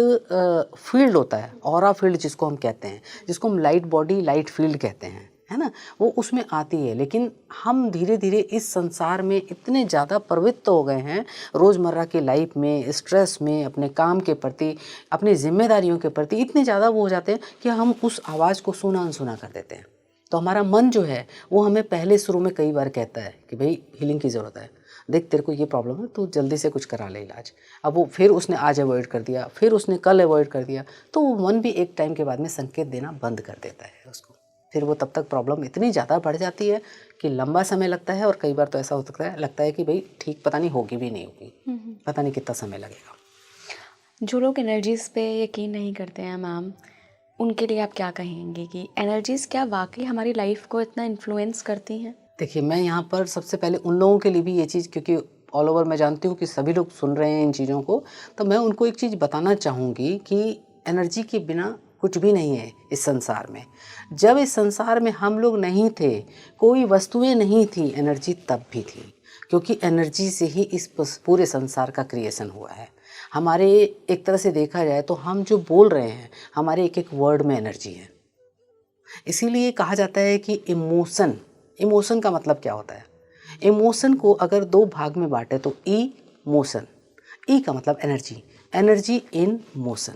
फील्ड होता है, ऑरा फील्ड जिसको हम कहते हैं, जिसको हम लाइट बॉडी लाइट फील्ड कहते हैं, है ना, वो उसमें आती है। लेकिन हम धीरे धीरे इस संसार में इतने ज़्यादा प्रवृत्त हो गए हैं रोज़मर्रा की लाइफ में, स्ट्रेस में, अपने काम के प्रति, अपनी जिम्मेदारियों के प्रति इतने ज़्यादा वो हो जाते हैं कि हम उस आवाज़ को सुना अनसुना कर देते हैं। तो हमारा मन जो है वो हमें पहले शुरू में कई बार कहता है कि भाई हीलिंग की ज़रूरत है, देख तेरे को ये प्रॉब्लम है, तो जल्दी से कुछ करा ले इलाज। अब वो फिर उसने आज अवॉइड कर दिया, फिर उसने कल अवॉइड कर दिया, तो वो मन भी एक टाइम के बाद में संकेत देना बंद कर देता है उसको। फिर वो तब तक प्रॉब्लम इतनी ज़्यादा बढ़ जाती है कि लंबा समय लगता है, और कई बार तो ऐसा हो सकता है, लगता है कि भाई ठीक पता नहीं होगी भी नहीं होगी, पता नहीं कितना समय लगेगा। जो लोग एनर्जीज़ पे यकीन नहीं करते हैं मैम, उनके लिए आप क्या कहेंगे कि एनर्जीज़ क्या वाकई हमारी लाइफ को इतना इन्फ्लुएंस करती हैं? देखिए, मैं यहाँ पर सबसे पहले उन लोगों के लिए भी ये चीज़, क्योंकि ऑल ओवर मैं जानती हूँ कि सभी लोग सुन रहे हैं इन चीज़ों को, तो मैं उनको एक चीज़ बताना चाहूँगी कि एनर्जी के बिना कुछ भी नहीं है इस संसार में। जब इस संसार में हम लोग नहीं थे, कोई वस्तुएं नहीं थी, एनर्जी तब भी थी, क्योंकि एनर्जी से ही इस पूरे संसार का क्रिएशन हुआ है। हमारे एक तरह से देखा जाए तो हम जो बोल रहे हैं, हमारे एक एक वर्ड में एनर्जी है। इसीलिए कहा जाता है कि इमोशन का मतलब क्या होता है। इमोशन को अगर 2 भाग में बांटे तो ई मोशन, ई का मतलब एनर्जी, एनर्जी इन मोशन,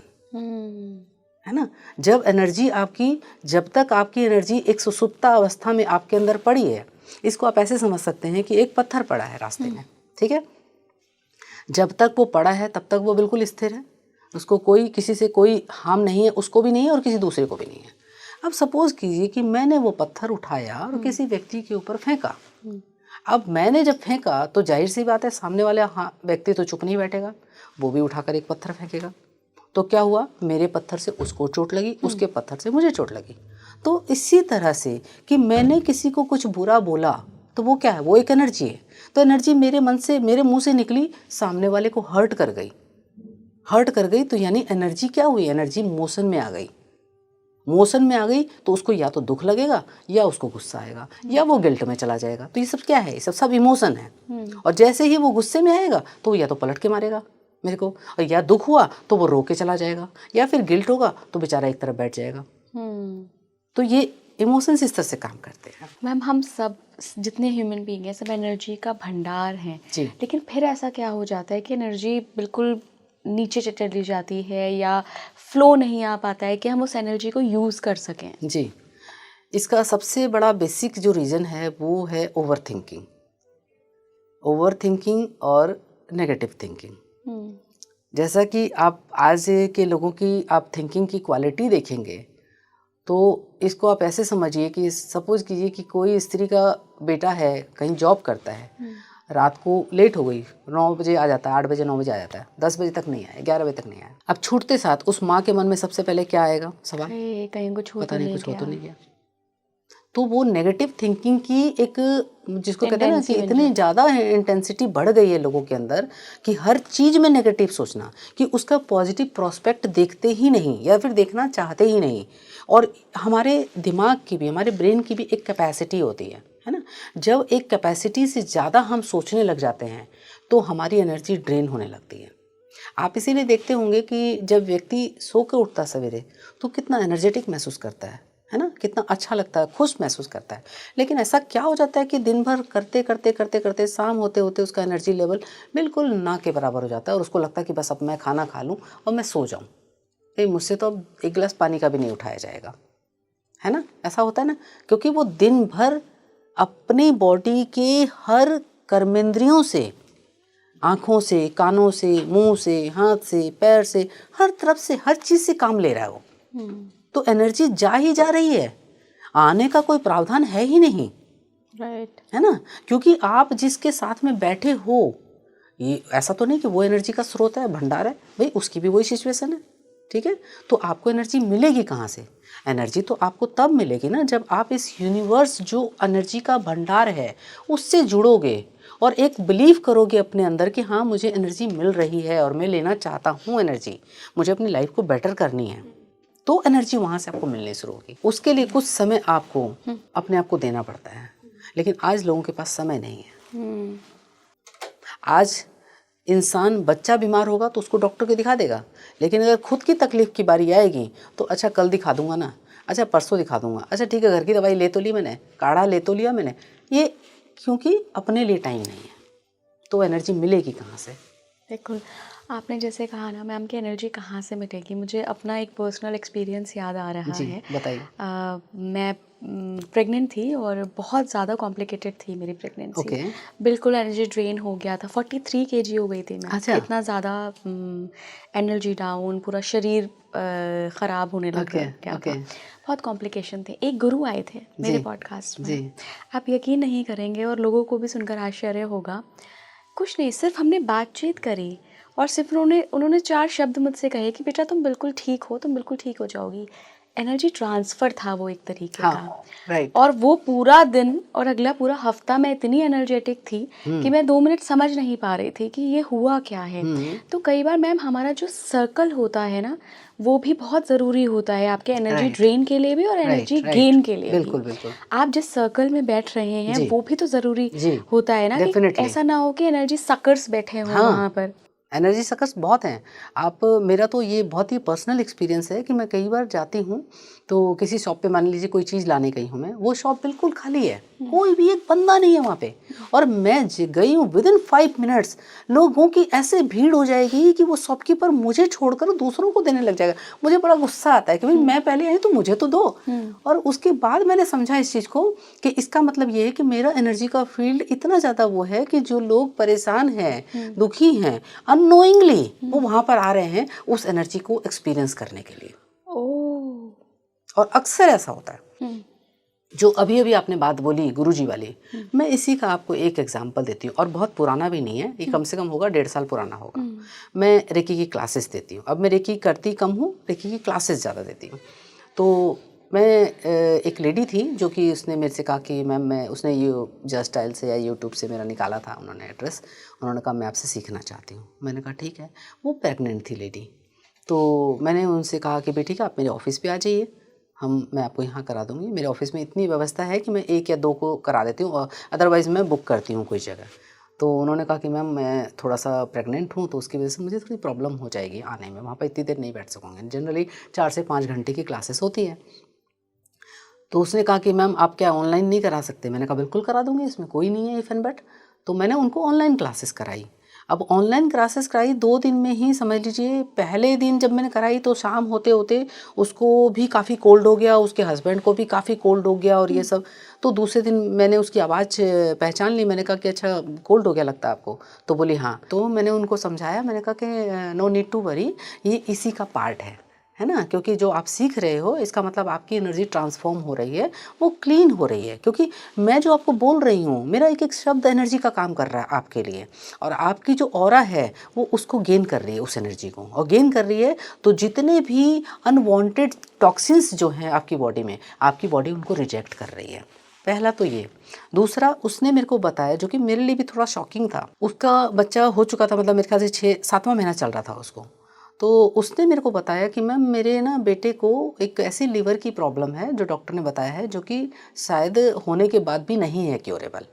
है ना। जब तक आपकी एनर्जी एक सुसुप्त अवस्था में आपके अंदर पड़ी है, इसको आप ऐसे समझ सकते हैं कि एक पत्थर पड़ा है रास्ते में, ठीक है। जब तक वो पड़ा है तब तक वो बिल्कुल स्थिर है, उसको कोई किसी से कोई हार्म नहीं है, उसको भी नहीं है और किसी दूसरे को भी नहीं है। अब सपोज कीजिए कि मैंने वो पत्थर उठाया और किसी व्यक्ति के ऊपर फेंका। अब मैंने जब फेंका तो जाहिर सी बात है सामने वाला व्यक्ति तो चुप नहीं बैठेगा, वो भी उठाकर एक पत्थर फेंकेगा। तो क्या हुआ, मेरे पत्थर से उसको चोट लगी, उसके पत्थर से मुझे चोट लगी। तो इसी तरह से कि मैंने किसी को कुछ बुरा बोला तो वो क्या है, वो एक एनर्जी है। तो एनर्जी मेरे मन से, मेरे मुंह से निकली, सामने वाले को हर्ट कर गई। हर्ट कर गई तो यानी एनर्जी क्या हुई, एनर्जी मोशन में आ गई। मोशन में आ गई तो उसको या तो दुख लगेगा या उसको गुस्सा आएगा या वो गिल्ट में चला जाएगा। तो ये सब क्या है, ये सब इमोशन है। और जैसे ही वो गुस्से में आएगा तो या तो पलट के मारेगा मेरे को, और या दुख हुआ तो वो रो के चला जाएगा, या फिर गिल्ट होगा तो बेचारा एक तरफ बैठ जाएगा। तो ये इमोशंस इस तरह से काम करते हैं। मैम, हम सब जितने ह्यूमन बीइंग हैं सब एनर्जी का भंडार हैं, लेकिन फिर ऐसा क्या हो जाता है कि एनर्जी बिल्कुल नीचे चली जाती है या फ्लो नहीं आ पाता है कि हम उस एनर्जी को यूज़ कर सकें? जी, इसका सबसे बड़ा बेसिक जो रीज़न है वो है ओवर थिंकिंग। ओवर थिंकिंग और नेगेटिव थिंकिंग। जैसा कि आप आज के लोगों की आप थिंकिंग की क्वालिटी देखेंगे तो इसको आप ऐसे समझिए कि सपोज कीजिए कि कोई स्त्री का बेटा है, कहीं जॉब करता है, रात को लेट हो गई, 9 बजे आ जाता है, 8 बजे 9 बजे आ जाता है, 10 बजे तक नहीं आया, 11 बजे तक नहीं आया। अब छूटते साथ उस माँ के मन में सबसे पहले क्या आएगा सवाल, कहीं कुछ हो पता नहीं कुछ हो तो गया। नहीं गया। तो वो नेगेटिव थिंकिंग की एक, जिसको कहते हैं ना कि इतनी ज़्यादा इंटेंसिटी बढ़ गई है लोगों के अंदर कि हर चीज़ में नेगेटिव सोचना, कि उसका पॉजिटिव प्रोस्पेक्ट देखते ही नहीं या फिर देखना चाहते ही नहीं। और हमारे दिमाग की भी, हमारे ब्रेन की भी एक कैपेसिटी होती है ना। जब एक कैपेसिटी से ज़्यादा हम सोचने लग जाते हैं तो हमारी एनर्जी ड्रेन होने लगती है। आप इसीलिए देखते होंगे कि जब व्यक्ति सो के उठता सवेरे तो कितना एनर्जेटिक महसूस करता है ना, कितना अच्छा लगता है, खुश महसूस करता है। लेकिन ऐसा क्या हो जाता है कि दिन भर करते करते करते करते शाम होते होते उसका एनर्जी लेवल बिल्कुल ना के बराबर हो जाता है और उसको लगता है कि बस अब मैं खाना खा लूँ और मैं सो जाऊँ, मुझसे तो अब एक गिलास पानी का भी नहीं उठाया जाएगा, है ना। ऐसा होता है ना, क्योंकि वो दिन भर अपनी बॉडी के हर कर्मेंद्रियों से, आँखों से, कानों से, मुंह से, हाथ से, पैर से, हर तरफ से, हर चीज़ से काम ले रहा है वो। तो एनर्जी जा ही जा रही है, आने का कोई प्रावधान है ही नहीं, राइट, है ना। क्योंकि आप जिसके साथ में बैठे हो, ये ऐसा तो नहीं कि वो एनर्जी का स्रोत है, भंडार है, भाई उसकी भी वही सिचुएशन है, ठीक है। तो आपको एनर्जी मिलेगी कहाँ से? एनर्जी तो आपको तब मिलेगी ना जब आप इस यूनिवर्स जो एनर्जी का भंडार है उससे जुड़ोगे और एक बिलीव करोगे अपने अंदर कि हाँ मुझे एनर्जी मिल रही है और मैं लेना चाहता हूँ एनर्जी, मुझे अपनी लाइफ को बेटर करनी है, तो एनर्जी वहाँ से आपको मिलने शुरू होगी। उसके लिए कुछ समय आपको अपने आप को देना पड़ता है, लेकिन आज लोगों के पास समय नहीं है। आज इंसान, बच्चा बीमार होगा तो उसको डॉक्टर को दिखा देगा, लेकिन अगर खुद की तकलीफ की बारी आएगी तो अच्छा कल दिखा दूंगा ना, अच्छा परसों दिखा दूंगा, अच्छा ठीक है घर की दवाई ले तो ली मैंने, काढ़ा ले तो लिया मैंने, ये क्योंकि अपने लिए टाइम नहीं है। तो एनर्जी मिलेगी कहाँ से? बिल्कुल, आपने जैसे कहा ना मैम कि एनर्जी कहाँ से मिलेगी, मुझे अपना एक पर्सनल एक्सपीरियंस याद आ रहा जी, है। बताइए। मैं प्रेग्नेंट थी और बहुत ज़्यादा कॉम्प्लिकेटेड थी मेरी प्रेगनेंसी। ओके। बिल्कुल एनर्जी ड्रेन हो गया था, 43 kg हो गई थी मैं। अच्छा। इतना ज़्यादा एनर्जी डाउन, पूरा शरीर ख़राब होने लग गया था। बहुत कॉम्प्लिकेशन थे। एक गुरु आए थे मेरे पॉडकास्ट में, जी। आप यकीन नहीं करेंगे और लोगों को भी सुनकर आश्चर्य होगा। कुछ नहीं, सिर्फ हमने बातचीत करी और सिर्फ उन्होंने 4 शब्द मुझसे कहे कि बेटा तुम बिल्कुल ठीक हो, तुम बिल्कुल ठीक हो जाओगी। एनर्जी ट्रांसफ़र था वो एक तरीके का। राइट। और वो पूरा दिन और अगला पूरा हफ्ता मैं इतनी एनर्जेटिक थी कि मैं 2 मिनट समझ नहीं पा रही थी कि ये हुआ क्या है। तो कई बार मैम हमारा जो सर्कल होता है ना वो भी बहुत ज़रूरी होता है आपके एनर्जी ड्रेन के लिए भी और एनर्जी गेन के लिए बिल्कुल भी। बिल्कुल। आप जिस सर्कल में बैठ रहे हैं वो भी तो ज़रूरी होता है ना, कि ऐसा ना हो कि एनर्जी सकर्स बैठे हों वहाँ पर। एनर्जी सकर्स बहुत हैं। आप, मेरा तो ये बहुत ही पर्सनल एक्सपीरियंस है कि मैं कई बार जाती हूँ तो किसी शॉप पे मान लीजिए कोई चीज़ लाने गई हूँ मैं, वो शॉप बिल्कुल खाली है, कोई भी एक बंदा नहीं है वहाँ पे। और मैं गई हूँ, विद इन 5 मिनट्स लोगों की ऐसे भीड़ हो जाएगी कि वो शॉपकीपर मुझे छोड़कर दूसरों को देने लग जाएगा। मुझे बड़ा गुस्सा आता है कि भाई मैं पहले आई तो मुझे तो दो। और उसके बाद मैंने समझा इस चीज़ को कि इसका मतलब ये है कि मेरा एनर्जी का फील्ड इतना ज़्यादा वो है कि जो लोग परेशान हैं, दुखी हैं, अननोइंगली वो वहाँ पर आ रहे हैं उस एनर्जी को एक्सपीरियंस करने के लिए। और अक्सर ऐसा होता है। जो अभी अभी आपने बात बोली गुरुजी वाली, मैं इसी का आपको एक एग्जांपल देती हूँ, और बहुत पुराना भी नहीं है, ये कम से कम होगा 1.5 साल पुराना होगा। मैं रेकी की क्लासेस देती हूँ। अब मैं रेकी करती कम हूँ, रेकी की क्लासेस ज़्यादा देती हूँ। तो मैं एक लेडी थी जो कि उसने मेरे से कहा कि मैम मैं, उसने ये जस्ट स्टाइल से या यूट्यूब से मेरा निकाला था उन्होंने एड्रेस, उन्होंने कहा मैं आपसे सीखना चाहती हूँ। मैंने कहा ठीक है। वो प्रेग्नेंट थी लेडी। तो मैंने उनसे कहा कि बेटी का आप मेरे ऑफिस पे आ जाइए, मैं आपको यहाँ करा दूँगी। मेरे ऑफिस में इतनी व्यवस्था है कि मैं 1 या 2 को करा देती हूँ, और अदरवाइज़ मैं बुक करती हूँ कोई जगह। तो उन्होंने कहा कि मैम मैं थोड़ा-सा प्रेग्नेंट हूँ, तो उसकी वजह से मुझे थोड़ी प्रॉब्लम हो जाएगी आने में, वहाँ पर इतनी देर नहीं बैठ सकूँगी। जनरली 4 से 5 घंटे की क्लासेस होती है। तो उसने कहा कि मैम आप क्या ऑनलाइन नहीं करा सकते? मैंने कहा बिल्कुल करा दूँगी, इसमें कोई नहीं है इफ़ एंड बट। तो मैंने उनको ऑनलाइन क्लासेस कराई। अब ऑनलाइन क्लासेस कराई 2 दिन में ही, समझ लीजिए पहले दिन जब मैंने कराई तो शाम होते-होते उसको भी काफ़ी कोल्ड हो गया, उसके हस्बैंड को भी काफ़ी कोल्ड हो गया और ये सब। तो दूसरे दिन मैंने उसकी आवाज़ पहचान ली। मैंने कहा कि अच्छा कोल्ड हो गया लगता है आपको? तो बोली हाँ। तो मैंने उनको समझाया, मैंने कहा कि नो नीड टू वरी, ये इसी का पार्ट है ना, क्योंकि जो आप सीख रहे हो इसका मतलब आपकी एनर्जी ट्रांसफॉर्म हो रही है, वो क्लीन हो रही है। क्योंकि मैं जो आपको बोल रही हूँ, मेरा एक एक शब्द एनर्जी का काम कर रहा है आपके लिए, और आपकी जो ऑरा है वो उसको गेन कर रही है, उस एनर्जी को, और गेन कर रही है तो जितने भी अनवांटेड टॉक्सिन्स जो हैं आपकी बॉडी में, आपकी बॉडी उनको रिजेक्ट कर रही है। पहला तो ये। दूसरा, उसने मेरे को बताया जो कि मेरे लिए भी थोड़ा शॉकिंग था, उसका बच्चा हो चुका था, मतलब मेरे ख्याल से 7वां महीना चल रहा था उसको। तो उसने मेरे को बताया कि मैम मेरे ना बेटे को एक ऐसी लीवर की प्रॉब्लम है जो डॉक्टर ने बताया है, जो कि शायद होने के बाद भी नहीं है क्योरेबल,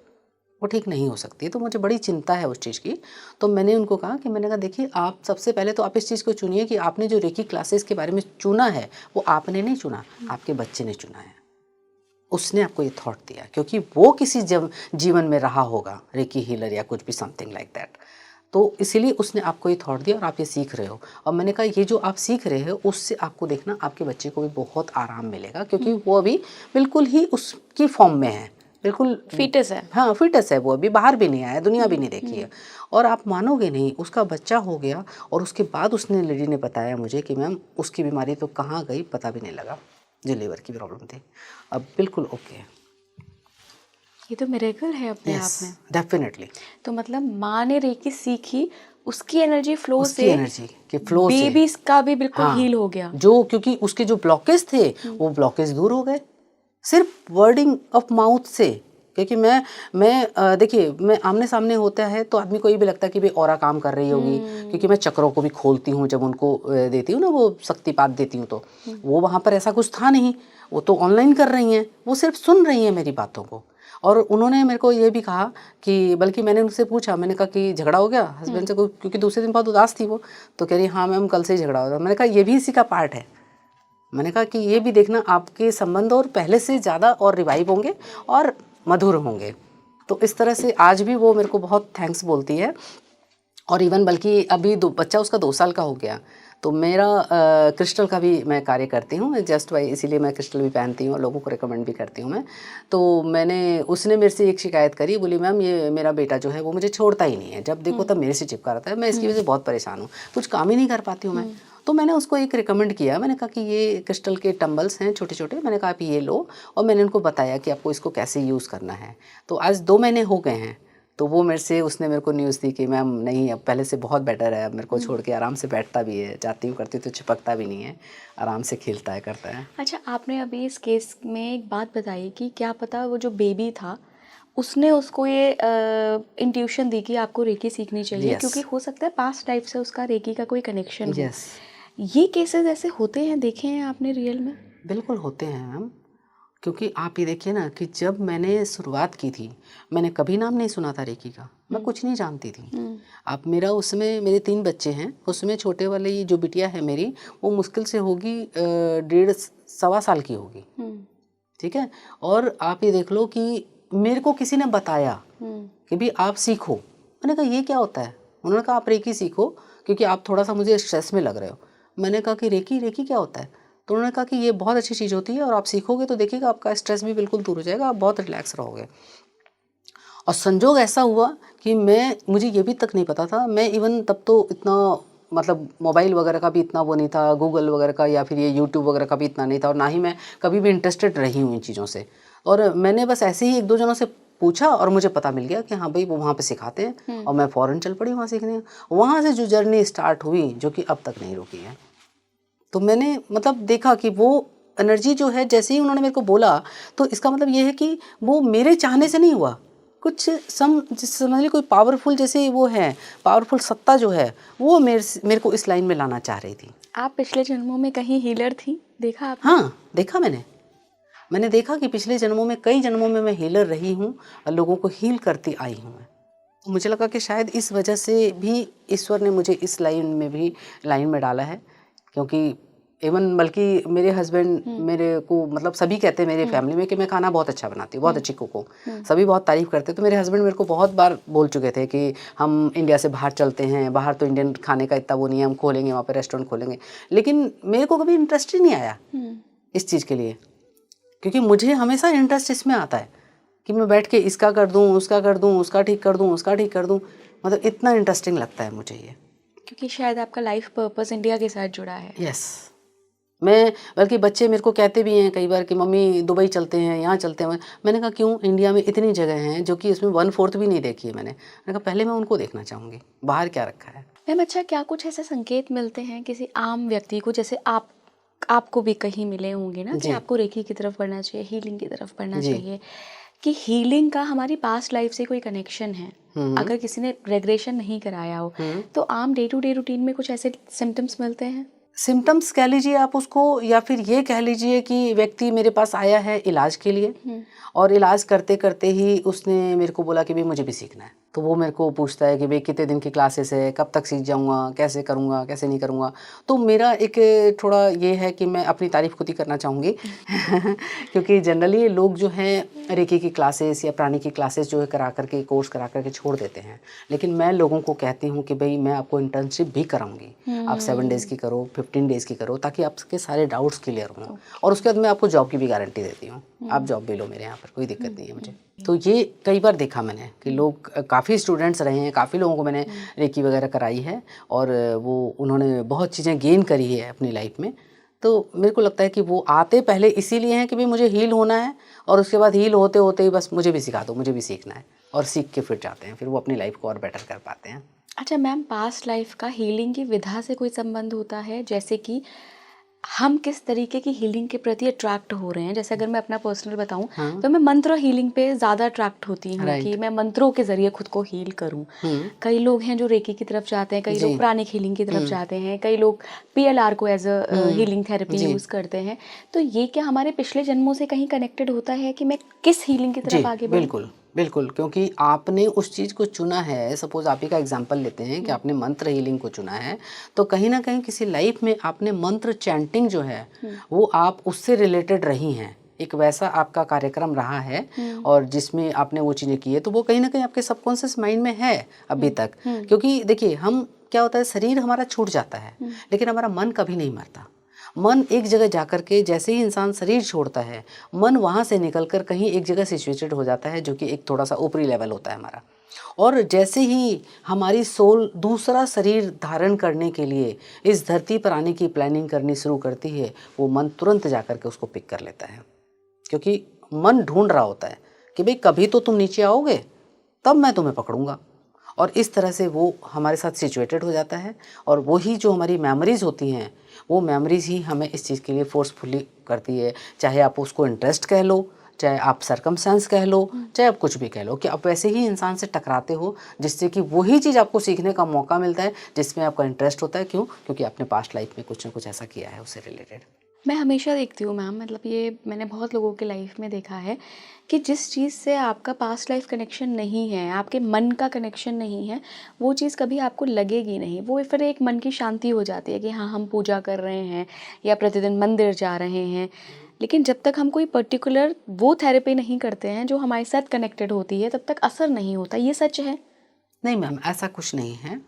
वो ठीक नहीं हो सकती। तो मुझे बड़ी चिंता है उस चीज़ की। तो मैंने उनको कहा कि मैंने कहा देखिए, आप सबसे पहले तो आप इस चीज़ को चुनिए कि आपने जो रेकी क्लासेस के बारे में चुना है वो आपने नहीं चुना, आपके बच्चे ने चुना है। उसने आपको ये थॉट दिया क्योंकि वो किसी जीवन में रहा होगा, रेकी हीलर या कुछ भी समथिंग लाइक दैट। तो इसीलिए उसने आपको ये थॉट दिया और आप ये सीख रहे हो। और मैंने कहा ये जो आप सीख रहे हो उससे आपको देखना आपके बच्चे को भी बहुत आराम मिलेगा, क्योंकि वो अभी बिल्कुल ही उसकी फॉर्म में है, बिल्कुल फीटस है। हाँ फीटस है, वो अभी बाहर भी नहीं आया, दुनिया भी नहीं देखी है। और आप मानोगे नहीं, उसका बच्चा हो गया और उसके बाद उसने लेडी ने बताया मुझे कि मैम उसकी बीमारी तो कहाँ गई पता भी नहीं लगा, जो लीवर की प्रॉब्लम थी, अब बिल्कुल ओके है। ये तो मिरेकल है अपने आप में। डेफिनेटली। तो मतलब माँ ने रेकी सीखी, उसकी एनर्जी फ्लो उसकी से एनर्जी के फ्लो से बेबीज का भी बिल्कुल हाँ, हील हो गया। जो क्योंकि उसके जो ब्लॉकेज थे वो ब्लॉकेज दूर हो गए सिर्फ वर्डिंग ऑफ माउथ से। क्योंकि मैं देखिए, मैं आमने सामने होता है तो आदमी को ये भी लगता है कि भाई ऑरा काम कर रही होगी, क्योंकि मैं चक्रों को भी खोलती हूँ जब उनको देती हूँ ना, वो शक्तिपात देती हूँ, तो वो वहाँ पर ऐसा कुछ था नहीं, वो तो ऑनलाइन कर रही हैं, वो सिर्फ सुन रही हैं मेरी बातों को। और उन्होंने मेरे को ये भी कहा कि, बल्कि मैंने उनसे पूछा, मैंने कहा कि झगड़ा हो गया हस्बैंड से, क्योंकि दूसरे दिन बहुत उदास थी वो, तो कह रही हाँ मैम कल से ही झगड़ा हो गया। मैंने कहा ये भी इसी का पार्ट है। मैंने कहा कि ये भी देखना आपके संबंध और पहले से ज़्यादा और रिवाइव होंगे और मधुर होंगे। तो इस तरह से आज भी वो मेरे को बहुत थैंक्स बोलती है। और इवन बल्कि अभी बच्चा उसका 2 साल का हो गया, तो मेरा क्रिस्टल का भी मैं कार्य करती हूँ, जस्ट वाई इसीलिए मैं क्रिस्टल भी पहनती हूँ और लोगों को रिकमेंड भी करती हूँ मैं। तो उसने मेरे से एक शिकायत करी, बोली मैम ये मेरा बेटा जो है वो मुझे छोड़ता ही नहीं है, जब देखो तब मेरे से चिपका रहता है, मैं इसकी वजह से बहुत परेशान हूँ, कुछ काम ही नहीं कर पाती हूँ मैं। तो मैंने उसको एक रिकमेंड किया, मैंने कहा कि ये क्रिस्टल के टम्बल्स हैं छोटे छोटे, मैंने कहा आप ये लो, और मैंने उनको बताया कि आपको इसको कैसे यूज़ करना है। तो आज 2 महीने हो गए हैं, तो वो उसने मेरे को न्यूज़ दी कि मैम नहीं, अब पहले से बहुत बेटर है, अब मेरे को छोड़ के आराम से बैठता भी है, जाती हूँ करती तो चिपकता भी नहीं है, आराम से खेलता है करता है। अच्छा, आपने अभी इस केस में एक बात बताई कि क्या पता वो जो बेबी था उसने उसको ये इंट्यूशन दी कि आपको रेकी सीखनी चाहिए, Yes. क्योंकि हो सकता है पास्ट लाइफ से उसका रेकी का कोई कनेक्शन हो। यस, ये केसेस ऐसे होते हैं, देखे हैं आपने रियल में? बिल्कुल होते हैं मैम, क्योंकि आप ये देखिए ना कि जब मैंने शुरुआत की थी, मैंने कभी नाम नहीं सुना था रेकी का, मैं कुछ नहीं जानती थी। आप मेरा उसमें मेरे 3 बच्चे हैं, उसमें छोटे वाली जो बिटिया है मेरी, वो मुश्किल से होगी 1.5 सवा साल की होगी, ठीक है। और आप ये देख लो कि मेरे को किसी ने बताया कि भी आप सीखो। मैंने कहा ये क्या होता है? उन्होंने कहा आप रेकी सीखो क्योंकि आप थोड़ा सा मुझे स्ट्रेस में लग रहे हो। मैंने कहा कि रेकी क्या होता है? तो उन्होंने कहा कि ये बहुत अच्छी चीज़ होती है और आप सीखोगे तो देखिएगा आपका स्ट्रेस भी बिल्कुल दूर हो जाएगा, आप बहुत रिलैक्स रहोगे। और संजोग ऐसा हुआ कि मुझे ये भी तक नहीं पता था, मैं इवन तब तो इतना मतलब मोबाइल वगैरह का भी इतना वो नहीं था, गूगल वगैरह का या फिर ये यूट्यूब वगैरह का भी इतना नहीं था, और ना ही मैं कभी भी इंटरेस्टेड रही हूँ इन चीज़ों से। और मैंने बस ऐसे ही 1-2 जनों से पूछा और मुझे पता मिल गया कि हाँ भाई वो वहाँ पे सिखाते हैं, और मैं फ़ौरन चल पड़ी वहाँ सीखने। वहाँ से जो जर्नी स्टार्ट हुई जो कि अब तक नहीं रुकी है। तो मैंने मतलब देखा कि वो एनर्जी जो है, जैसे ही उन्होंने मेरे को बोला तो इसका मतलब ये है कि वो मेरे चाहने से नहीं हुआ, कुछ समझ लीजिए कोई पावरफुल जैसे वो है, पावरफुल सत्ता जो है वो मेरे को इस लाइन में लाना चाह रही थी। आप पिछले जन्मों में कहीं हीलर थी, देखा आपने? हाँ, देखा मैंने देखा कि पिछले जन्मों में, कई जन्मों में मैं हीलर रही हूँ और लोगों को हील करती आई हूँ मैं। मुझे लगा कि शायद इस वजह से भी ईश्वर ने मुझे इस लाइन में डाला है, क्योंकि इवन बल्कि मेरे हस्बैंड मेरे को मतलब सभी कहते हैं मेरे फैमिली में कि मैं खाना बहुत अच्छा बनाती हूँ, बहुत अच्छी कुक हूँ, सभी बहुत तारीफ़ करते हैं। तो मेरे हस्बैंड मेरे को बहुत बार बोल चुके थे कि हम इंडिया से बाहर चलते हैं, बाहर तो इंडियन खाने का इतना वो नहीं है, हम खोलेंगे वहाँ पे रेस्टोरेंट खोलेंगे। लेकिन मेरे को कभी इंटरेस्ट ही नहीं आया इस चीज़ के लिए, क्योंकि मुझे हमेशा इंटरेस्ट इसमें आता है कि मैं बैठ के इसका कर दूँ, उसका कर दूँ, उसका ठीक कर दूँ, उसका ठीक कर दूँ, मतलब इतना इंटरेस्टिंग लगता है मुझे ये। क्योंकि शायद आपका लाइफ पर्पस इंडिया के साथ जुड़ा है। यस, मैं बल्कि बच्चे मेरे को कहते भी हैं कई बार कि मम्मी दुबई चलते हैं, यहाँ चलते हैं। मैंने कहा क्यों, इंडिया में इतनी जगह हैं जो कि उसमें 1/4 भी नहीं देखी है मैंने कहा पहले मैं उनको देखना चाहूँगी, बाहर क्या रखा है। मैम अच्छा, क्या कुछ ऐसे संकेत मिलते हैं किसी आम व्यक्ति को, जैसे आपको भी कहीं मिले होंगे ना कि आपको रेकी की तरफ बढ़ना चाहिए, हीलिंग की तरफ बढ़ना चाहिए, कि हीलिंग का हमारी पास्ट लाइफ से कोई कनेक्शन है? अगर किसी ने रेग्रेशन नहीं कराया हो तो आम डे टू डे रूटीन में कुछ ऐसे सिम्टम्स मिलते हैं? सिम्टम्स कह लीजिए आप उसको, या फिर ये कह लीजिए कि व्यक्ति मेरे पास आया है इलाज के लिए, और इलाज करते करते ही उसने मेरे को बोला कि भाई मुझे भी सीखना है। तो वो मेरे को पूछता है कि भाई कितने दिन की क्लासेस है, कब तक सीख जाऊँगा, कैसे करूँगा, कैसे नहीं करूँगा। तो मेरा एक थोड़ा ये है कि मैं अपनी तारीफ़ खुद ही करना चाहूँगी क्योंकि जनरली लोग जो हैं रेकी की क्लासेस या प्राणी की क्लासेस जो है करा करके, कोर्स करा करके छोड़ देते हैं। लेकिन मैं लोगों को कहती हूँ कि भाई मैं आपको इंटर्नशिप भी कराऊँगी, आप 7 डेज़ की करो, 15 डेज़ की करो, ताकि आपके सारे डाउट्स क्लियर हों, और उसके बाद मैं आपको जॉब की भी गारंटी देती हूँ। आप जॉब भी लो मेरे यहाँ पर, कोई दिक्कत नहीं है मुझे। तो ये कई बार देखा मैंने कि लोग, काफ़ी स्टूडेंट्स रहे हैं, काफ़ी लोगों को मैंने रेकी वगैरह कराई है, और वो उन्होंने बहुत चीज़ें गेन करी है अपनी लाइफ में। तो मेरे को लगता है कि वो आते पहले इसीलिए हैं कि भाई मुझे हील होना है, और उसके बाद हील होते होते ही बस मुझे भी सिखा दो, मुझे भी सीखना है, और सीख के फिर जाते हैं, फिर वो अपनी लाइफ को और बेटर कर पाते हैं। अच्छा मैम, पास्ट लाइफ का हीलिंग की विधा से कोई संबंध होता है? जैसे कि हम किस तरीके की हीलिंग के प्रति अट्रैक्ट हो रहे हैं। जैसे अगर मैं अपना पर्सनल बताऊं तो मैं मंत्र हीलिंग पे ज़्यादा अट्रैक्ट होती हूँ कि मैं मंत्रों के ज़रिए खुद को हील करूं। कई लोग हैं जो रेकी की तरफ जाते हैं, कई लोग प्राणिक हीलिंग की तरफ जाते हैं, कई लोग PLR को as a healing therapy use करते हैं। तो ये क्या हमारे पिछले जन्मों से कहीं कनेक्टेड होता है कि मैं किस हीलिंग की तरफ आगे बढ़ूं? बिल्कुल बिल्कुल, क्योंकि आपने उस चीज़ को चुना है। सपोज आप ही का एग्जांपल लेते हैं कि आपने मंत्र हीलिंग को चुना है, तो कहीं ना कहीं किसी लाइफ में आपने मंत्र चैंटिंग जो है वो आप उससे रिलेटेड रही हैं, एक वैसा आपका कार्यक्रम रहा है, और जिसमें आपने वो चीज़ें की है, तो वो कहीं ना कहीं आपके सबकॉन्शियस माइंड में है अभी तक। क्योंकि देखिए, हम क्या होता है, शरीर हमारा छूट जाता है लेकिन हमारा मन कभी नहीं मरता। मन एक जगह जाकर के, जैसे ही इंसान शरीर छोड़ता है, मन वहाँ से निकलकर कहीं एक जगह सिचुएटेड हो जाता है, जो कि एक थोड़ा सा ऊपरी लेवल होता है हमारा। और जैसे ही हमारी सोल दूसरा शरीर धारण करने के लिए इस धरती पर आने की प्लानिंग करनी शुरू करती है, वो मन तुरंत जाकर के उसको पिक कर लेता है, क्योंकि मन ढूंढ रहा होता है कि भाई कभी तो तुम नीचे आओगे, तब मैं तुम्हें पकड़ूंगा। और इस तरह से वो हमारे साथ सिचुएटेड हो जाता है, और वही जो हमारी मेमोरीज़ होती हैं, वो मेमोरीज़ ही हमें इस चीज़ के लिए फोर्सफुली करती है। चाहे आप उसको इंटरेस्ट कह लो, चाहे आप सरकमस्टेंस कह लो, चाहे आप कुछ भी कह लो, कि आप वैसे ही इंसान से टकराते हो जिससे कि वही चीज़ आपको सीखने का मौका मिलता है जिसमें आपका इंटरेस्ट होता है। क्यों? क्योंकि आपने पास्ट लाइफ में कुछ ना कुछ ऐसा किया है उससे रिलेटेड। मैं हमेशा देखती हूँ मैम, मतलब ये मैंने बहुत लोगों के लाइफ में देखा है कि जिस चीज़ से आपका पास्ट लाइफ कनेक्शन नहीं है, आपके मन का कनेक्शन नहीं है, वो चीज़ कभी आपको लगेगी नहीं। वो फिर एक मन की शांति हो जाती है कि हाँ, हम पूजा कर रहे हैं या प्रतिदिन मंदिर जा रहे हैं, लेकिन जब तक हम कोई पर्टिकुलर वो थेरेपी नहीं करते हैं जो हमारे साथ कनेक्टेड होती है, तब तक असर नहीं होता। ये सच है? नहीं मैम, ऐसा कुछ नहीं है,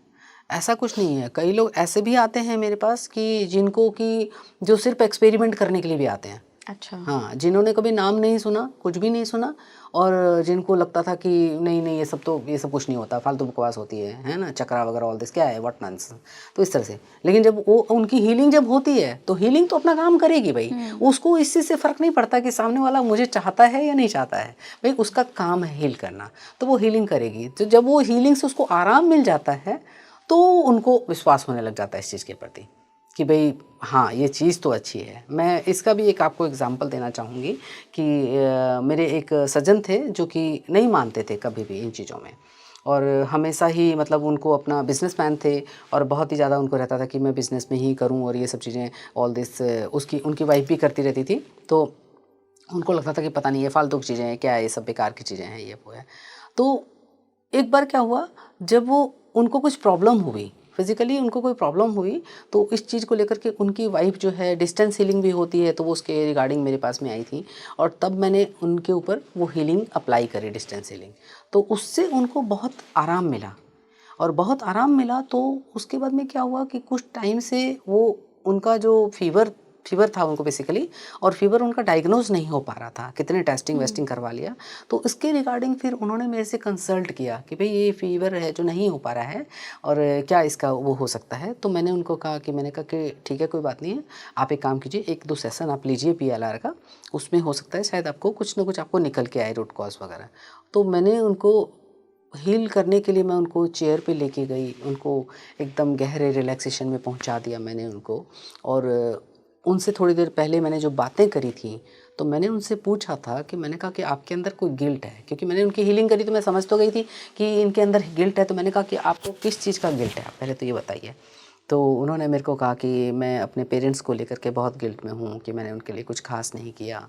ऐसा कुछ नहीं है। कई लोग ऐसे भी आते हैं मेरे पास कि जिनको कि जो सिर्फ एक्सपेरिमेंट करने के लिए भी आते हैं। अच्छा। हाँ, जिन्होंने कभी नाम नहीं सुना, कुछ भी नहीं सुना, और जिनको लगता था कि नहीं नहीं ये सब कुछ नहीं होता, फालतू बकवास होती है ना, चक्रा वगैरह ऑल दिस क्या है, व्हाट नॉनसेंस, तो इस तरह से। लेकिन जब वो उनकी हीलिंग जब होती है तो हीलिंग तो अपना काम करेगी भाई। उसको इस चीज़ से फ़र्क नहीं पड़ता कि सामने वाला मुझे चाहता है या नहीं चाहता है, भाई उसका काम है हील करना, तो वो हीलिंग करेगी। तो जब वो हीलिंग से उसको आराम मिल जाता है तो उनको विश्वास होने लग जाता है इस चीज़ के प्रति कि भाई हाँ, ये चीज़ तो अच्छी है। मैं इसका भी एक आपको एग्जांपल देना चाहूँगी कि मेरे एक सज्जन थे जो कि नहीं मानते थे कभी भी इन चीज़ों में, और हमेशा ही मतलब उनको अपना बिजनेसमैन थे और बहुत ही ज़्यादा उनको रहता था कि मैं बिज़नेस में ही करूँ और ये सब चीज़ें ऑल दिस। उनकी वाइफ भी करती रहती थी, तो उनको लगता था कि पता नहीं ये फालतू की चीज़ें हैं, क्या है ये सब बेकार की चीज़ें हैं, ये वो है। तो एक बार क्या हुआ, जब वो उनको कुछ प्रॉब्लम हुई, फिज़िकली उनको कोई प्रॉब्लम हुई, तो इस चीज़ को लेकर के उनकी वाइफ जो है, डिस्टेंस हीलिंग भी होती है, तो वो उसके रिगार्डिंग मेरे पास में आई थी, और तब मैंने उनके ऊपर वो हीलिंग अप्लाई करी, डिस्टेंस हीलिंग। तो उससे उनको बहुत आराम मिला, और बहुत आराम मिला। तो उसके बाद में क्या हुआ कि कुछ टाइम से वो उनका जो फीवर था उनको बेसिकली, और फीवर उनका डायग्नोज नहीं हो पा रहा था, कितने टेस्टिंग वेस्टिंग करवा लिया। तो इसके रिगार्डिंग फिर उन्होंने मेरे से कंसल्ट किया कि भाई ये फीवर है जो नहीं हो पा रहा है, और क्या इसका वो हो सकता है। तो मैंने उनको कहा कि ठीक है, कोई बात नहीं है, आप एक काम कीजिए, 1-2 सेशन आप लीजिए PLR का, उसमें हो सकता है शायद आपको कुछ ना कुछ आपको निकल के आए, रूट कॉज वगैरह। तो मैंने उनको हील करने के लिए मैं उनको चेयर पे लेके गई, उनको एकदम गहरे रिलैक्सेशन में पहुंचा दिया मैंने उनको। और उनसे थोड़ी देर पहले मैंने जो बातें करी थी, तो मैंने उनसे पूछा था कि मैंने कहा कि आपके अंदर कोई गिल्ट है, क्योंकि मैंने उनकी हीलिंग करी तो मैं समझ तो गई थी कि इनके अंदर गिल्ट है। तो मैंने कहा कि आपको किस चीज़ का गिल्ट है, आप पहले तो ये बताइए। तो उन्होंने मेरे को कहा कि मैं अपने पेरेंट्स को लेकर के बहुत गिल्ट में हूँ कि मैंने उनके लिए कुछ खास नहीं किया,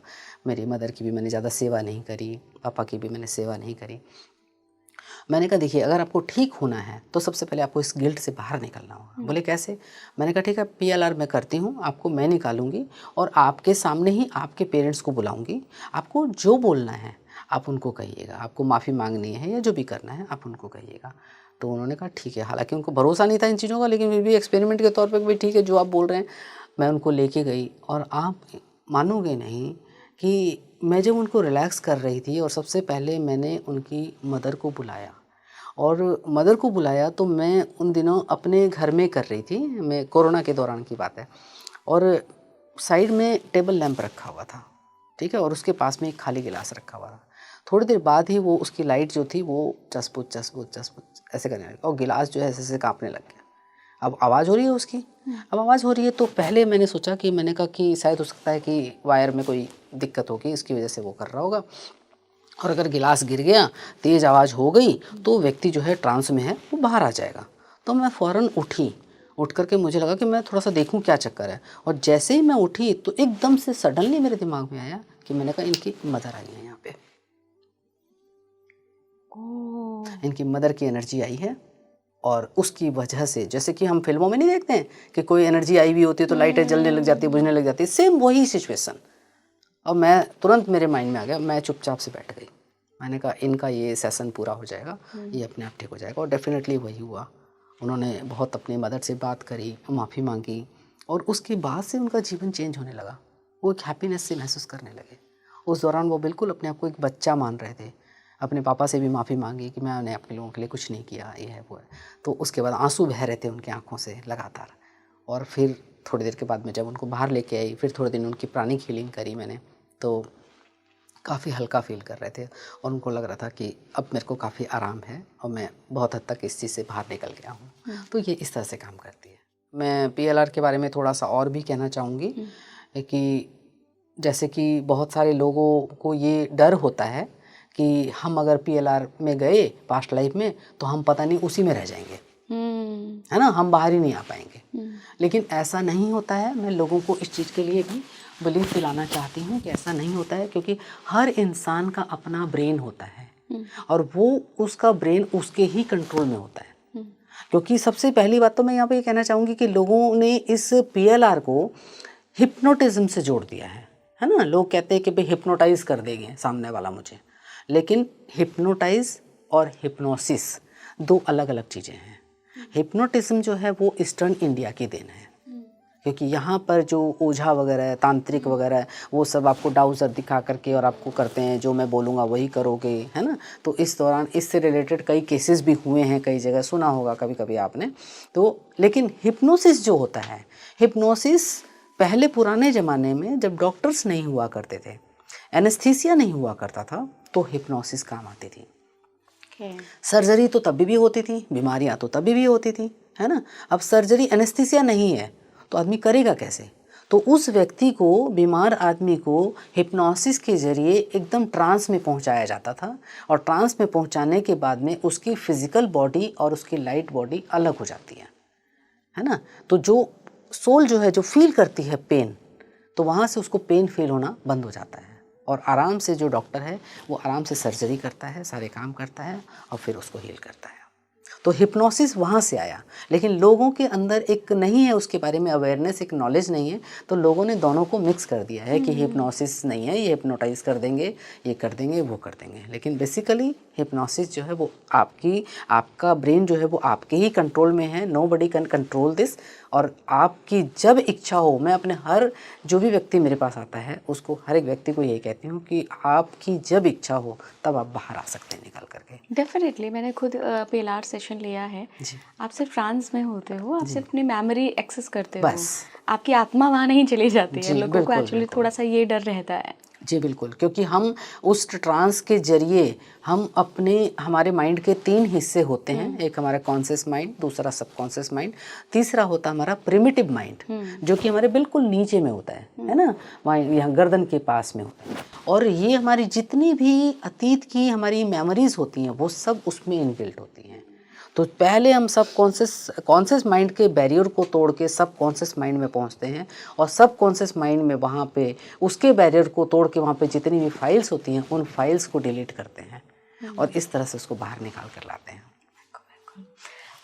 मेरी मदर की भी मैंने ज़्यादा सेवा नहीं करी, पापा की भी मैंने सेवा नहीं करी। मैंने कहा देखिए, अगर आपको ठीक होना है तो सबसे पहले आपको इस गिल्ट से बाहर निकलना होगा। बोले कैसे? मैंने कहा ठीक है, PLR मैं करती हूँ, आपको मैं निकालूंगी और आपके सामने ही आपके पेरेंट्स को बुलाऊंगी, आपको जो बोलना है आप उनको कहिएगा, आपको माफ़ी मांगनी है या जो भी करना है आप उनको कहिएगा। तो उन्होंने कहा ठीक है। हालांकि उनको भरोसा नहीं था इन चीज़ों का, लेकिन फिर भी एक्सपेरिमेंट के तौर पर भी ठीक है, जो आप बोल रहे हैं। मैं उनको लेके गई, और आप मानोगे नहीं कि मैं जब उनको रिलैक्स कर रही थी, और सबसे पहले मैंने उनकी मदर को बुलाया, और मदर को बुलाया तो मैं उन दिनों अपने घर में कर रही थी, मैं कोरोना के दौरान की बात है, और साइड में टेबल लैंप रखा हुआ था, ठीक है, और उसके पास में एक खाली गिलास रखा हुआ था। थोड़ी देर बाद ही वो उसकी लाइट जो थी वो चसपुच चसपुच चसपुच ऐसे करने लगी, और गिलास जो है ऐसे ऐसे काँपने लग गया। अब आवाज़ हो रही है उसकी, अब आवाज़ हो रही है, तो पहले मैंने सोचा कि मैंने कहा कि शायद हो सकता है कि वायर में कोई दिक्कत होगी, इसकी वजह से वो कर रहा होगा, और अगर गिलास गिर गया, तेज़ आवाज़ हो गई, तो व्यक्ति जो है ट्रांस में है वो बाहर आ जाएगा। तो मैं फ़ौरन उठी, उठ करके मुझे लगा कि मैं थोड़ा सा देखूं क्या चक्कर है, और जैसे ही मैं उठी तो एकदम से सडनली मेरे दिमाग में आया कि मैंने कहा इनकी मदर आई है यहाँ पे, इनकी मदर की एनर्जी आई है, और उसकी वजह से, जैसे कि हम फिल्मों में नहीं देखते हैं कि कोई एनर्जी आई हुई होती है तो लाइटें जलने लग जाती है, बुझने लग जाती है, सेम वही सिचुएशन। और मैं तुरंत, मेरे माइंड में आ गया, मैं चुपचाप से बैठ गई। मैंने कहा इनका ये सेशन पूरा हो जाएगा, ये अपने आप ठीक हो जाएगा, और डेफिनेटली वही हुआ। उन्होंने बहुत अपनी मदर से बात करी, माफ़ी मांगी, और उसके बाद से उनका जीवन चेंज होने लगा। वो एक हैप्पीनेस से महसूस करने लगे। उस दौरान वो बिल्कुल अपने आप को एक बच्चा मान रहे थे। अपने पापा से भी माफ़ी मांगी कि मैंने अपने लोगों के लिए कुछ नहीं किया, ये है वो है। तो उसके बाद आंसू बह रहे थे उनकी आँखों से लगातार। और फिर थोड़ी देर के बाद में जब उनको बाहर लेके आई, फिर थोड़े दिन उनकी प्राणिक हीलिंग करी मैंने, तो काफ़ी हल्का फील कर रहे थे, और उनको लग रहा था कि अब मेरे को काफ़ी आराम है और मैं बहुत हद तक इस चीज़ से बाहर निकल गया हूँ। तो ये इस तरह से काम करती है। मैं PLR के बारे में थोड़ा सा और भी कहना चाहूँगी कि जैसे कि बहुत सारे लोगों को ये डर होता है कि हम अगर PLR में गए पास्ट लाइफ में तो हम पता नहीं उसी में रह जाएंगे, है ना, हम बाहर ही नहीं आ पाएंगे। लेकिन ऐसा नहीं होता है। मैं लोगों को इस चीज़ के लिए भी बिलीव दिलाना चाहती हूँ कि ऐसा नहीं होता है, क्योंकि हर इंसान का अपना ब्रेन होता है, और वो उसका ब्रेन उसके ही कंट्रोल में होता है। क्योंकि सबसे पहली बात तो मैं यहाँ पे ये कहना चाहूँगी कि लोगों ने इस PLR को हिप्नोटिज्म से जोड़ दिया है है ना, लोग कहते हैं कि भाई हिप्नोटाइज कर देंगे सामने वाला मुझे, लेकिन हिप्नोटाइज और हिप्नोसिस दो अलग अलग चीज़ें हैं। हिप्नोटिज्म जो है वो ईस्टर्न इंडिया की देन है, क्योंकि यहाँ पर जो ओझा वगैरह है, तांत्रिक वगैरह है, वो सब आपको डाउजर दिखा करके और आपको करते हैं, जो मैं बोलूँगा वही करोगे, है ना। तो इस दौरान इससे रिलेटेड कई केसेस भी हुए हैं, कई जगह सुना होगा कभी कभी आपने। तो लेकिन हिप्नोसिस जो होता है, हिप्नोसिस पहले पुराने ज़माने में जब डॉक्टर्स नहीं हुआ करते थे, एनेस्थीसिया नहीं हुआ करता था, तो हिप्नोसिस काम आती थी। सर्जरी तो तभी भी होती थी, बीमारियां तो तभी भी होती थी, है ना। अब सर्जरी एनेस्थीसिया नहीं है तो आदमी करेगा कैसे? तो उस व्यक्ति को, बीमार आदमी को हिप्नोसिस के ज़रिए एकदम ट्रांस में पहुंचाया जाता था, और ट्रांस में पहुंचाने के बाद में उसकी फिजिकल बॉडी और उसकी लाइट बॉडी अलग हो जाती है ना। तो जो सोल जो है, जो फील करती है पेन, तो वहाँ से उसको पेन फील होना बंद हो जाता है, और आराम से जो डॉक्टर है वो आराम से सर्जरी करता है, सारे काम करता है और फिर उसको हील करता है। तो हिप्नोसिस वहाँ से आया, लेकिन लोगों के अंदर एक नहीं है उसके बारे में अवेयरनेस, एक नॉलेज नहीं है, तो लोगों ने दोनों को मिक्स कर दिया है कि हिप्नोसिस नहीं है, ये हिप्नोटाइज कर देंगे, ये कर देंगे, वो कर देंगे। लेकिन बेसिकली हिप्नोसिस जो है वो आपका ब्रेन जो है वो आपके ही कंट्रोल में है, नोबडी कैन कंट्रोल दिस। और आपकी जब इच्छा हो, मैं अपने हर जो भी व्यक्ति मेरे पास आता है उसको, हर एक व्यक्ति को यही कहती हूँ कि आपकी जब इच्छा हो तब आप बाहर आ सकते हैं निकल करके। डेफिनेटली, मैंने खुद PLR सेशन लिया है। आप सिर्फ ट्रांस में होते हो, आप सिर्फ अपनी मेमोरी एक्सेस करते हो, बस आपकी आत्मा वहाँ नहीं चली जाती है। लोगों को बिल्कुल, एक्चुअली थोड़ा सा ये डर रहता है। जी बिल्कुल, क्योंकि हम उस ट्रांस के जरिए हम हमारे माइंड के 3 हिस्से होते हैं। एक हमारा कॉन्शियस माइंड, दूसरा सबकॉन्शियस माइंड, तीसरा होता है हमारा प्रिमिटिव माइंड, जो कि हमारे बिल्कुल नीचे में होता है ना, वहाँ यहाँ गर्दन के पास में होता है। और ये हमारी जितनी भी अतीत की हमारी मेमोरीज होती हैं वो सब उसमें इनबिल्ट होती हैं। तो पहले हम सब कॉन्शियस माइंड के बैरियर को तोड़ के सब कॉन्शियस माइंड में पहुंचते हैं, और सब कॉन्शियस माइंड में वहाँ पे उसके बैरियर को तोड़ के वहाँ पे जितनी भी फाइल्स होती हैं उन फाइल्स को डिलीट करते हैं, और इस तरह से उसको बाहर निकाल कर लाते हैं।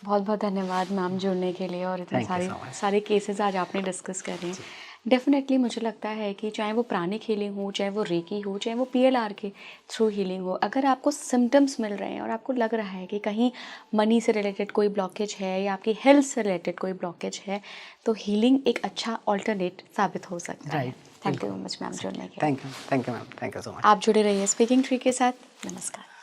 बहुत बहुत धन्यवाद मैम जुड़ने के लिए, और इतने सारे केसेस आज आपने डिस्कस कर रहे हैं। डेफिनेटली मुझे लगता है कि चाहे वो प्राणिक हीलिंग हो, चाहे वो रेकी हो, चाहे वो PLR के थ्रू हीलिंग हो, अगर आपको सिम्टम्स मिल रहे हैं और आपको लग रहा है कि कहीं मनी से रिलेटेड कोई ब्लॉकेज है या आपकी हेल्थ से रिलेटेड कोई ब्लॉकेज है, तो हीलिंग एक अच्छा ऑल्टरनेट साबित हो सकता है। Thank you so much ma'am जुड़ने के लिए। Thank you ma'am, thank you so much. आप जुड़े रहिए स्पीकिंग ट्री के साथ। नमस्कार।